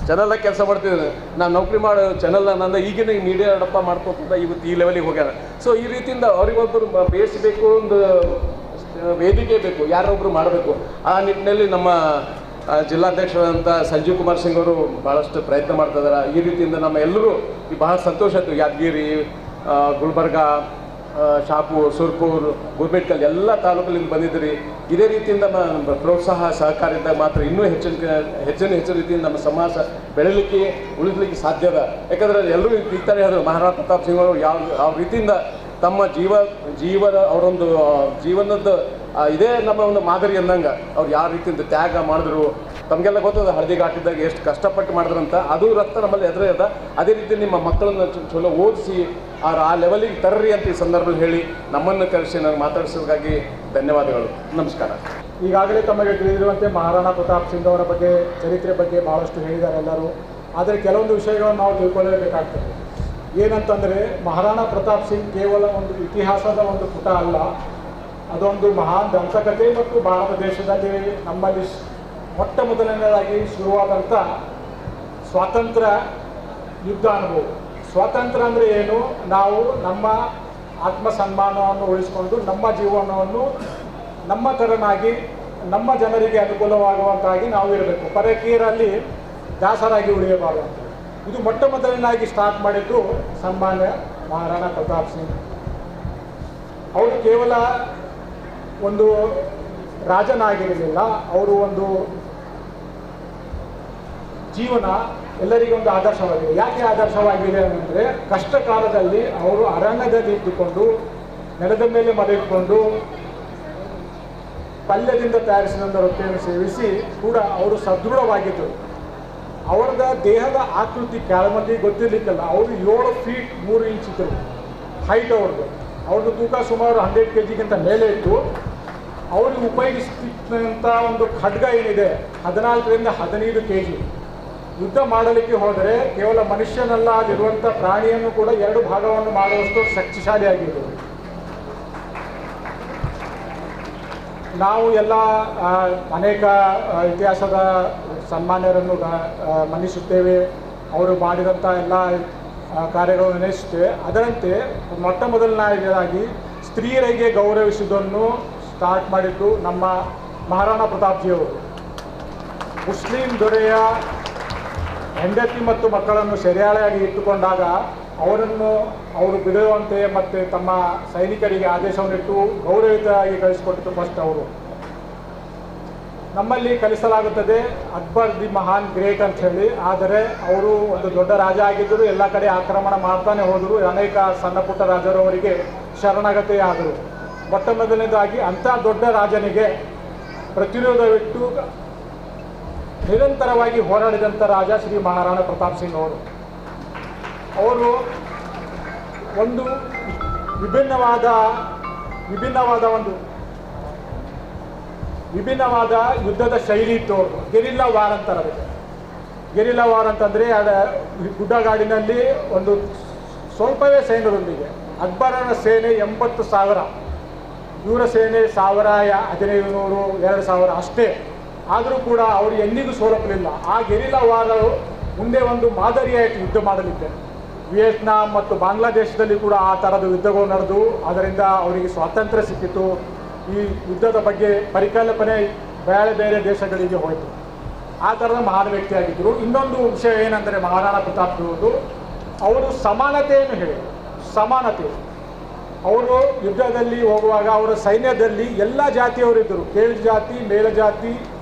ಚಾನಲ್ನಾಗ ಕೆಲಸ ಮಾಡ್ತಿದ್ದಾನೆ. ನಾನು ನೌಕರಿ ಮಾಡೋ ಚಾನಲ್ನ ನಂದು ಈಗಿನ ಮೀಡಿಯಾ ಅಡಪ್ಪ ಮಾಡ್ಕೊತ ಇವತ್ತು ಈ ಲೆವೆಲಿಗೆ ಹೋಗ್ಯಾರ. ಸೊ ಈ ರೀತಿಯಿಂದ ಅವರಿಗೊಬ್ಬರು ಬೇಯಿಸಬೇಕು, ಒಂದು ವೇದಿಕೆ ಬೇಕು, ಯಾರೊಬ್ಬರು ಮಾಡಬೇಕು. ಆ ನಿಟ್ಟಿನಲ್ಲಿ ನಮ್ಮ ಜಿಲ್ಲಾಧ್ಯಕ್ಷರಾದಂಥ ಸಂಜೀವ್ ಕುಮಾರ್ ಸಿಂಗ್ ಅವರು ಭಾಳಷ್ಟು ಪ್ರಯತ್ನ ಮಾಡ್ತಾ ಇದ್ದಾರೆ. ಈ ರೀತಿಯಿಂದ ನಮ್ಮ ಎಲ್ಲರೂ ಬಹಳ ಸಂತೋಷ ಆಯಿತು. ಯಾದಗಿರಿ, ಗುಲ್ಬರ್ಗ, ಶಾಪೂರ್, ಸುರ್ಪುರ್, ಗುರ್ಬೇಟ್ಕಲ್ ಎಲ್ಲ ತಾಲೂಕಲ್ಲಿಂದ ಬಂದಿದ್ದೀರಿ. ಇದೇ ರೀತಿಯಿಂದ ಪ್ರೋತ್ಸಾಹ ಸಹಕಾರದಿಂದ ಮಾತ್ರ ಇನ್ನೂ ಹೆಚ್ಚಿನ ರೀತಿಯಿಂದ ನಮ್ಮ ಸಮಾಜ ಬೆಳಲಿಕ್ಕೆ ಉಳಿದಲಿಕ್ಕೆ ಸಾಧ್ಯ ಅದ. ಯಾಕಂದರೆ ಎಲ್ಲರೂ ಇರ್ತಾರೆ ಹೇಳಿದ್ರು, ಮಹಾರಾಣಾ ಪ್ರತಾಪ್ ಸಿಂಗ್ ಅವರು ಯಾವ ರೀತಿಯಿಂದ ತಮ್ಮ ಜೀವನ ಅವರೊಂದು ಜೀವನದ ಇದೇ ನಮ್ಮ ಒಂದು ಮಾದರಿ ಅಂದಂಗೆ ಅವ್ರು ಯಾವ ರೀತಿಯಿಂದ ತ್ಯಾಗ ಮಾಡಿದ್ರು. ತಮಗೆಲ್ಲ ಗೊತ್ತದ ಹಳದಿಘಾಟಿದ್ದಾಗ ಎಷ್ಟು ಕಷ್ಟಪಟ್ಟು ಮಾಡಿದ್ರಂತ. ಅದು ರಕ್ತ ನಮ್ಮಲ್ಲಿ ಎದುರೇ ಅದ. ಅದೇ ರೀತಿ ನಿಮ್ಮ ಮಕ್ಕಳನ್ನು ಚಲೋ ಓದಿಸಿ ಆ ಲೆವೆಲಿಗೆ ತರ್ರಿ ಅಂತ ಈ ಸಂದರ್ಭದಲ್ಲಿ ಹೇಳಿ ನಮ್ಮನ್ನು ಕರೆಸಿ ನನಗೆ ಮಾತಾಡಿಸೋದಕ್ಕಾಗಿ ಧನ್ಯವಾದಗಳು. ನಮಸ್ಕಾರ. ಈಗಾಗಲೇ ತಮಗೆ ತಿಳಿದಿರುವಂತೆ ಮಹಾರಾಣಾ ಪ್ರತಾಪ್ ಸಿಂಗ್ ಅವರ ಬಗ್ಗೆ, ಚರಿತ್ರೆ ಬಗ್ಗೆ ಭಾಳಷ್ಟು ಹೇಳಿದ್ದಾರೆ ಎಲ್ಲರೂ. ಆದರೆ ಕೆಲವೊಂದು ವಿಷಯಗಳನ್ನು ನಾವು ತಿಳ್ಕೊಳ್ಳಲೇಬೇಕಾಗ್ತದೆ. ಏನಂತಂದರೆ, ಮಹಾರಾಣಾ ಪ್ರತಾಪ್ ಸಿಂಗ್ ಕೇವಲ ಒಂದು ಇತಿಹಾಸದ ಒಂದು ಪುಟ ಅಲ್ಲ, ಅದೊಂದು ಮಹಾನ್ ದಂತಕಥೆ. ಮತ್ತು ಭಾರತ ದೇಶದಲ್ಲಿ ನಮ್ಮಲ್ಲಿ ಮೊಟ್ಟ ಮೊದಲನೇದಾಗಿ ಶುರುವಾದಂಥ ಸ್ವಾತಂತ್ರ್ಯ ಯುದ್ಧ ಅನುಭವ. ಸ್ವಾತಂತ್ರ್ಯ ಅಂದರೆ ಏನು? ನಾವು ನಮ್ಮ ಆತ್ಮಸನ್ಮಾನವನ್ನು ಉಳಿಸಿಕೊಂಡು ನಮ್ಮ ಜೀವನವನ್ನು ನಮ್ಮ ಥರನಾಗಿ ನಮ್ಮ ಜನರಿಗೆ ಅನುಕೂಲವಾಗುವಂತಾಗಿ ನಾವು ಇರಬೇಕು. ಪರಕೀಯರಲ್ಲಿ ದಾಸರಾಗಿ ಉಳಿಯಬಾರದು ಅಂತ. ಇದು ಮೊಟ್ಟ ಮೊದಲನೇದಾಗಿ ಸ್ಟಾರ್ಟ್ ಮಾಡಿದ್ದು ಸನ್ಮಾನ್ಯ ಮಹಾರಾಣಾ ಪ್ರತಾಪ್ ಸಿಂಗ್. ಅವರು ಕೇವಲ ಒಂದು ರಾಜನಾಗಿರಲಿಲ್ಲ, ಅವರು ಒಂದು ಜೀವನ ಎಲ್ಲರಿಗೂ ಒಂದು ಆದರ್ಶವಾಗಿದೆ. ಯಾಕೆ ಆದರ್ಶವಾಗಿದೆ ಅಂದರೆ, ಕಷ್ಟ ಕಾಲದಲ್ಲಿ ಅವರು ಅರಣ್ಯದಲ್ಲಿ ಇದ್ದುಕೊಂಡು, ನೆಲದ ಮೇಲೆ ಮಲಗಿಕೊಂಡು, ಪಲ್ಯದಿಂದ ತಯಾರಿಸಿದಂಥ ರೊಟ್ಟಿಯನ್ನು ಸೇವಿಸಿ ಕೂಡ ಅವರು ಸದೃಢವಾಗಿದ್ದರು. ಅವರದ ದೇಹದ ಆಕೃತಿ ಕೆಲವೊಂದಿಗೆ ಗೊತ್ತಿರಲಿಕ್ಕಲ್ಲ. ಅವರು 7 ಫೀಟ್ 3 ಇಂಚ್ ಇದ್ದರು ಹೈಟ್. ಅವ್ರದ್ದು ತೂಕ ಸುಮಾರು 100 kg ಮೇಲೆ ಇತ್ತು. ಅವರು ಉಪಯೋಗಿಸ್ತಿದ್ದಂಥ ಒಂದು ಖಡ್ಗ ಏನಿದೆ 14ರಿಂದ 15 kg. ಯುದ್ಧ ಮಾಡಲಿಕ್ಕೆ ಹೋದರೆ ಕೇವಲ ಮನುಷ್ಯನಲ್ಲ, ಅಲ್ಲಿರುವಂಥ ಪ್ರಾಣಿಯನ್ನು ಕೂಡ 2 ಭಾಗವನ್ನು ಮಾಡುವಷ್ಟು ಶಕ್ತಿಶಾಲಿಯಾಗಿದ್ದರು. ನಾವು ಎಲ್ಲ ಅನೇಕ ಇತಿಹಾಸದ ಸನ್ಮಾನ್ಯರನ್ನು ಮನ್ನಿಸುತ್ತೇವೆ, ಅವರು ಮಾಡಿದಂಥ ಎಲ್ಲ ಕಾರ್ಯಗಳನ್ನು ನೆನೆಸುತ್ತೇವೆ. ಅದರಂತೆ ಮೊಟ್ಟ ಮೊದಲನೇದಾಗಿ ಸ್ತ್ರೀಯರಿಗೆ ಗೌರವಿಸುವುದನ್ನು ಸ್ಟಾರ್ಟ್ ಮಾಡಿದ್ದು ನಮ್ಮ ಮಹಾರಾಣಾ ಪ್ರತಾಪ್ಜಿಯವರು. ಮುಸ್ಲಿಂ ದೊರೆಯ ಹೆಂಡತಿ ಮತ್ತು ಮಕ್ಕಳನ್ನು ಸೆರೆಯಾಳೆಯಾಗಿ ಇಟ್ಟುಕೊಂಡಾಗ ಅವರು ಬಿಡುವಂತೆ ಮತ್ತು ತಮ್ಮ ಸೈನಿಕರಿಗೆ ಆದೇಶವನ್ನಿಟ್ಟು ಗೌರವಯುತವಾಗಿ ಕಳಿಸಿಕೊಟ್ಟಿದ್ದು ಫಸ್ಟ್ ಅವರು. ನಮ್ಮಲ್ಲಿ ಕಲಿಸಲಾಗುತ್ತದೆ ಅಕ್ಬರ್ ದಿ ಮಹಾನ್ ಗ್ರೇಟ್ ಅಂತ ಹೇಳಿ. ಆದರೆ ಅವರು ಒಂದು ದೊಡ್ಡ ರಾಜ ಆಗಿದ್ದರು, ಎಲ್ಲ ಕಡೆ ಆಕ್ರಮಣ ಮಾಡ್ತಾನೆ ಹೋದರು. ಅನೇಕ ಸಣ್ಣ ಪುಟ್ಟ ರಾಜರು ಅವರಿಗೆ ಶರಣಾಗತಿ ಆದರು. ಮೊಟ್ಟ ಮೊದಲನೇದಾಗಿ ಅಂಥ ದೊಡ್ಡ ರಾಜನಿಗೆ ಪ್ರತಿರೋಧವಿಟ್ಟು ನಿರಂತರವಾಗಿ ಹೋರಾಡಿದಂಥ ರಾಜ ಶ್ರೀ ಮಹಾರಾಣಾ ಪ್ರತಾಪ್ ಸಿಂಗ್ ಅವರು. ಒಂದು ವಿಭಿನ್ನವಾದ ಯುದ್ಧದ ಶೈಲಿ ಇತ್ತು ಅವರು. ಗೆರಿಲ್ಲಾ ವಾರ್ ಅಂತಾರೆ ಅದಕ್ಕೆ. ಗೆರಿಲ್ಲಾ ವಾರ್ ಅಂತಂದರೆ ಗುಡ್ಡಗಾಡಿನಲ್ಲಿ ಒಂದು ಸ್ವಲ್ಪವೇ ಸೈನ್ಯದೊಂದಿಗೆ. ಅಕ್ಬರನ ಸೇನೆ 80,000, ಇವರ ಸೇನೆ 1500, 2000 ಅಷ್ಟೇ. ಆದರೂ ಕೂಡ ಅವರು ಎಂದಿಗೂ ಸೋಲಪ್ಪಲಿಲ್ಲ. ಆ ಗೆರಿಲ್ಲಾ ವಾರ್ ಮುಂದೆ ಒಂದು ಮಾದರಿಯಾಯಿತು ಯುದ್ಧ ಮಾಡಲಿಕ್ಕೆ. ವಿಯೆಟ್ನಾಂ ಮತ್ತು ಬಾಂಗ್ಲಾದೇಶದಲ್ಲಿ ಕೂಡ ಆ ಥರದ ಯುದ್ಧಗಳು ನಡೆದು ಅದರಿಂದ ಅವರಿಗೆ ಸ್ವಾತಂತ್ರ್ಯ ಸಿಕ್ಕಿತು. ಈ ಯುದ್ಧದ ಬಗ್ಗೆ ಪರಿಕಲ್ಪನೆ ಬೇರೆ ದೇಶಗಳಿಗೆ ಹೋಯಿತು. ಆ ಥರದ ಮಹಾನ್ ವ್ಯಕ್ತಿಯಾಗಿದ್ದರು. ಇನ್ನೊಂದು ವಿಷಯ ಏನಂದರೆ, ಮಹಾರಾಣಾ ಪ್ರತಾಪ್ ಅವರು ಸಮಾನತೆಯನ್ನು ಹೇಳಿದರು. ಸಮಾನತೆ. ಅವರು ಯುದ್ಧದಲ್ಲಿ ಹೋಗುವಾಗ ಅವರ ಸೈನ್ಯದಲ್ಲಿ ಎಲ್ಲ ಜಾತಿಯವರಿದ್ದರು. ಕೀಳು ಜಾತಿ, ಮೇಲಜಾತಿ,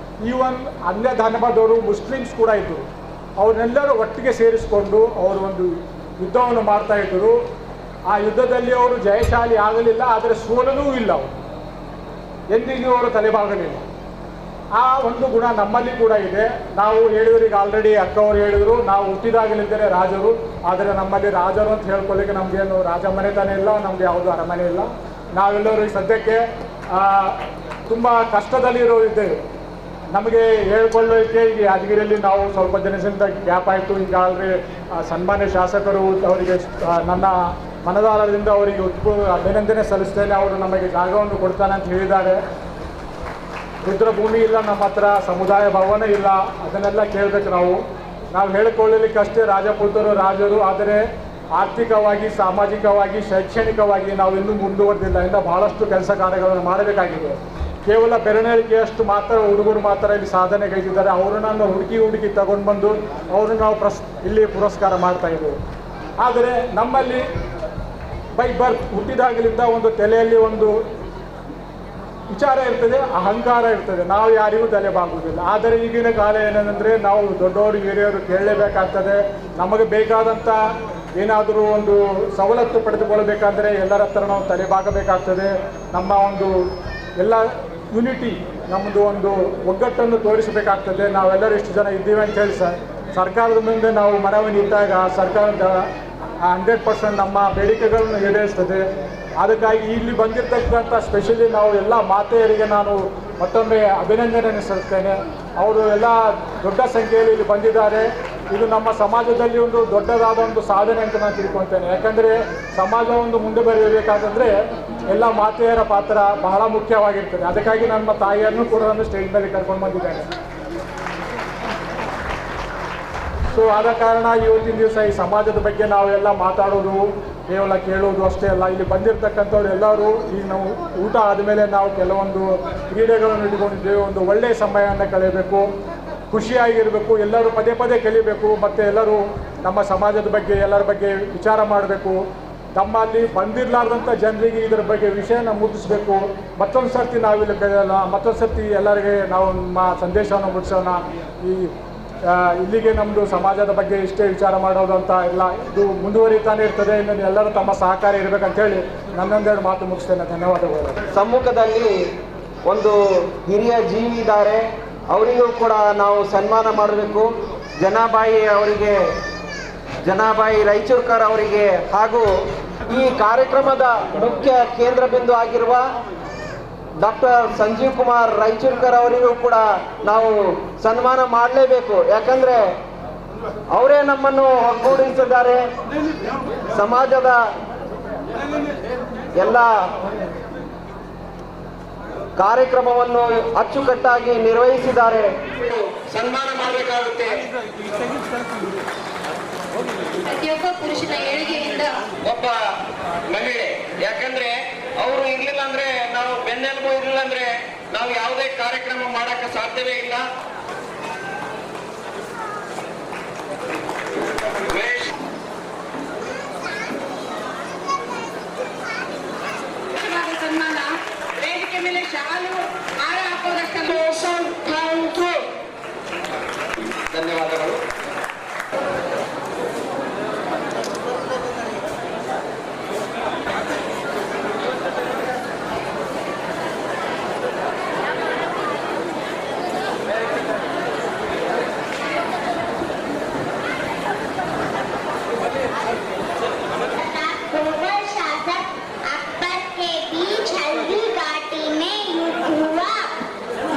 ಈವನ್ ಅನ್ಯ ಧರ್ಮದವರು, ಮುಸ್ಲಿಮ್ಸ್ ಕೂಡ ಇದ್ದರು. ಅವರೆಲ್ಲರೂ ಒಟ್ಟಿಗೆ ಸೇರಿಸಿಕೊಂಡು ಅವರು ಒಂದು ಯುದ್ಧವನ್ನು ಮಾಡ್ತಾ ಇದ್ದರು. ಆ ಯುದ್ಧದಲ್ಲಿ ಅವರು ಜಯಶಾಲಿ ಆಗಲಿಲ್ಲ, ಆದರೆ ಸೋಲಲೂ ಇಲ್ಲ. ಅವರು ಎಂದಿಗೂ ಅವರು ತಲೆಬಾಗಲಿಲ್ಲ. ಆ ಒಂದು ಗುಣ ನಮ್ಮಲ್ಲಿ ಕೂಡ ಇದೆ. ನಾವು ಹೇಳಿದ್ರು, ಈಗ ಆಲ್ರೆಡಿ ಅಕ್ಕವರು ಹೇಳಿದರು, ನಾವು ಹುಟ್ಟಿದಾಗಲಿದ್ದರೆ ರಾಜರು. ಆದರೆ ನಮ್ಮಲ್ಲಿ ರಾಜರು ಅಂತ ಹೇಳ್ಕೊಳ್ಳಿಕ್ಕೆ ನಮಗೇನು ರಾಜ ಮನೆತನ ಇಲ್ಲ, ನಮ್ಗೆ ಯಾವುದು ಅರಮನೆ ಇಲ್ಲ. ನಾವೆಲ್ಲರೂ ಸದ್ಯಕ್ಕೆ ತುಂಬ ಕಷ್ಟದಲ್ಲಿರೋರಿದ್ದೇವೆ. ನಮಗೆ ಹೇಳ್ಕೊಳ್ಳೋಕ್ಕೆ ಈಗ ಯಾದಗಿರಿಯಲ್ಲಿ ನಾವು ಸ್ವಲ್ಪ ದಿನದಿಂದ ಗ್ಯಾಪ್ ಆಯಿತು. ಈಗಾಗಲೇ ಸನ್ಮಾನ್ಯ ಶಾಸಕರು ಅವರಿಗೆ ನನ್ನ ಮನದಾಳದಿಂದ ಅವರಿಗೆ ಅಭಿನಂದನೆ ಸಲ್ಲಿಸ್ತೇನೆ. ಅವರು ನಮಗೆ ಜಾಗವನ್ನು ಕೊಡ್ತಾನೆ ಅಂತ ಹೇಳಿದ್ದಾರೆ. ರುದ್ರಭೂಮಿ ಇಲ್ಲ ನಮ್ಮ ಹತ್ರ, ಸಮುದಾಯ ಭವನ ಇಲ್ಲ, ಅದನ್ನೆಲ್ಲ ಕೇಳಬೇಕು ನಾವು ಹೇಳಿಕೊಳ್ಳಲಿಕ್ಕಷ್ಟೇ ರಾಜಪುತ್ರರು ರಾಜರು. ಆದರೆ ಆರ್ಥಿಕವಾಗಿ, ಸಾಮಾಜಿಕವಾಗಿ, ಶೈಕ್ಷಣಿಕವಾಗಿ ನಾವು ಇನ್ನೂ ಮುಂದುವರೆದಿಲ್ಲ. ಇನ್ನು ಬಹಳಷ್ಟು ಕೆಲಸ ಕಾರ್ಯಗಳನ್ನು ಮಾಡಬೇಕಾಗಿದೆ. ಕೇವಲ ಬೆರಳಿಕೆಯಷ್ಟು ಮಾತ್ರ ಹುಡುಗರು ಮಾತ್ರ ಇಲ್ಲಿ ಸಾಧನೆಗೈದಿದ್ದಾರೆ. ಅವರನ್ನು ಹುಡುಕಿ ತಗೊಂಡು ಬಂದು ಅವ್ರನ್ನ ನಾವು ಇಲ್ಲಿ ಪುರಸ್ಕಾರ ಮಾಡ್ತಾ ಇದ್ದೇವೆ. ಆದರೆ ನಮ್ಮಲ್ಲಿ ಬೈ ಬರ್ತ್ ಹುಟ್ಟಿದಾಗಲಿಂದ ಒಂದು ತಲೆಯಲ್ಲಿ ಒಂದು ವಿಚಾರ ಇರ್ತದೆ, ಅಹಂಕಾರ ಇರ್ತದೆ, ನಾವು ಯಾರಿಗೂ ತಲೆಬಾಗುವುದಿಲ್ಲ. ಆದರೆ ಈಗಿನ ಕಾಲ ಏನೆಂದರೆ ನಾವು ದೊಡ್ಡವರು ಹಿರಿಯರು ಕೇಳಲೇಬೇಕಾಗ್ತದೆ. ನಮಗೆ ಬೇಕಾದಂಥ ಏನಾದರೂ ಒಂದು ಸವಲತ್ತು ಪಡೆದುಕೊಳ್ಳಬೇಕಂದ್ರೆ ಎಲ್ಲರ ಹತ್ರ ನಾವು ತಲೆಬಾಗಬೇಕಾಗ್ತದೆ. ನಮ್ಮ ಒಂದು ಎಲ್ಲ ಯೂನಿಟಿ, ನಮ್ಮದು ಒಂದು ಒಗ್ಗಟ್ಟನ್ನು ತೋರಿಸಬೇಕಾಗ್ತದೆ. ನಾವೆಲ್ಲರೂ ಇಷ್ಟು ಜನ ಇದ್ದೀವಿ ಅಂತ ಹೇಳಿ ಸರ್ಕಾರದ ಮುಂದೆ ನಾವು ಮನವಿ ಇಟ್ಟಾಗ ಸರ್ಕಾರದ 100% ನಮ್ಮ ಬೇಡಿಕೆಗಳನ್ನು ಈಡೇರಿಸ್ತದೆ. ಅದಕ್ಕಾಗಿ ಇಲ್ಲಿ ಬಂದಿರತಕ್ಕಂಥ ಸ್ಪೆಷಲಿ ನಾವು ಎಲ್ಲ ಮಾತೆಯರಿಗೆ ನಾನು ಮತ್ತೊಮ್ಮೆ ಅಭಿನಂದನೆ ಸಲ್ಲಿಸ್ತೇನೆ. ಅವರು ಎಲ್ಲ ದೊಡ್ಡ ಸಂಖ್ಯೆಯಲ್ಲಿ ಇಲ್ಲಿ ಬಂದಿದ್ದಾರೆ. ಇದು ನಮ್ಮ ಸಮಾಜದಲ್ಲಿ ಒಂದು ದೊಡ್ಡದಾದ ಒಂದು ಸಾಧನೆ ಅಂತ ನಾನು ತಿಳ್ಕೊತೇನೆ. ಯಾಕಂದರೆ ಸಮಾಜ ಒಂದು ಮುಂದೆ ಬರಬೇಕಾದಂದರೆ ಎಲ್ಲ ಮಾತೆಯರ ಪಾತ್ರ ಬಹಳ ಮುಖ್ಯವಾಗಿರ್ತದೆ. ಅದಕ್ಕಾಗಿ ನಮ್ಮ ತಾಯಿಯನ್ನು ಕೂಡ ನಾನು ಸ್ಟೇಜ್ ಮೇಲೆ ಕರ್ಕೊಂಡು ಬಂದಿದ್ದೇನೆ. ಸೊ ಆದ ಕಾರಣ ಇವತ್ತಿನ ದಿವಸ ಈ ಸಮಾಜದ ಬಗ್ಗೆ ನಾವೆಲ್ಲ ಮಾತಾಡೋದು, ಕೇವಲ ಕೇಳೋದು ಅಷ್ಟೇ ಅಲ್ಲ. ಇಲ್ಲಿ ಬಂದಿರತಕ್ಕಂಥವ್ರು ಎಲ್ಲರೂ ಈಗ ನಾವು ಊಟ ಆದಮೇಲೆ ನಾವು ಕೆಲವೊಂದು ಕ್ರೀಡೆಗಳನ್ನು ಇಟ್ಕೊಂಡಿದ್ದೇವೆ. ಒಂದು ಒಳ್ಳೆಯ ಸಮಯವನ್ನು ಕಳೆಯಬೇಕು, ಖುಷಿಯಾಗಿರಬೇಕು, ಎಲ್ಲರೂ ಪದೇ ಪದೇ ಕಲಿಬೇಕು. ಮತ್ತು ಎಲ್ಲರೂ ನಮ್ಮ ಸಮಾಜದ ಬಗ್ಗೆ ಎಲ್ಲರ ಬಗ್ಗೆ ವಿಚಾರ ಮಾಡಬೇಕು. ನಮ್ಮಲ್ಲಿ ಬಂದಿರಲಾರ್ದಂಥ ಜನರಿಗೆ ಇದರ ಬಗ್ಗೆ ವಿಷಯನ ಮುಟ್ಟಿಸ್ಬೇಕು. ಮತ್ತೊಂದು ಸರ್ತಿ ನಾವಿಲ್ಲಿ ಬೆಳೆಯೋಣ, ಮತ್ತೊಂದು ಸರ್ತಿ ಎಲ್ಲರಿಗೆ ನಾವು ನಮ್ಮ ಸಂದೇಶವನ್ನು ಮುಟ್ಟಿಸೋಣ. ಇಲ್ಲಿಗೆ ನಮ್ಮದು ಸಮಾಜದ ಬಗ್ಗೆ ಇಷ್ಟೇ ವಿಚಾರ ಮಾಡೋದು ಅಂತ ಇಲ್ಲ, ಇದು ಮುಂದುವರಿತಾನೆ ಇರ್ತದೆ. ಇನ್ನು ಎಲ್ಲರೂ ತಮ್ಮ ಸಹಕಾರ ಇರಬೇಕಂತ ಹೇಳಿ ನನ್ನೊಂದೆರಡು ಮಾತು ಮುಗಿಸ್ತೇನೆ. ಧನ್ಯವಾದಗಳು. ಸಮ್ಮುಖದಲ್ಲಿ ಒಂದು ಹಿರಿಯ ಜೀವಿ ಇದ್ದಾರೆ, ಅವರಿಗೂ ಕೂಡ ನಾವು ಸನ್ಮಾನ ಮಾಡಬೇಕು. ಜನಾಬಾಯಿ ರಾಯಚೂರ್ಕರ್ ಅವರಿಗೆ ಹಾಗೂ ಈ ಕಾರ್ಯಕ್ರಮದ ಮುಖ್ಯ ಕೇಂದ್ರ ಬಿಂದು ಆಗಿರುವ ಡಾಕ್ಟರ್ ಸಂಜೀವ್ ಕುಮಾರ್ ರಾಯಚೂರ್ಕರ್ ಅವರಿಗೂ ಕೂಡ ನಾವು ಸನ್ಮಾನ ಮಾಡಲೇಬೇಕು. ಯಾಕಂದರೆ ಅವರೇ ನಮ್ಮನ್ನು ಒಗ್ಗೂಡಿಸಿದ್ದಾರೆ. ಸಮಾಜದ ಎಲ್ಲ ಕಾರ್ಯಕ್ರಮವನ್ನು ಅಚ್ಚುಕಟ್ಟಾಗಿ ನಿರ್ವಹಿಸಿದ್ದಾರೆ. ಸನ್ಮಾನ ಮಾಡಬೇಕಾಗುತ್ತೆ. ಪ್ರತಿಯೊಬ್ಬ ಪುರುಷನ ಏಳಿಗೆಯಿಂದ ಒಬ್ಬ ಮಹಿಳೆ, ಯಾಕಂದ್ರೆ ಅವರು ಇರ್ಲಿಲ್ಲ ಅಂದ್ರೆ, ನಾವು ಬೆನ್ನೆಲುಬು ಇರಲಿಲ್ಲ ಅಂದ್ರೆ ನಾವು ಯಾವುದೇ ಕಾರ್ಯಕ್ರಮ ಮಾಡಕ್ಕೆ ಸಾಧ್ಯವೇ ಇಲ್ಲ.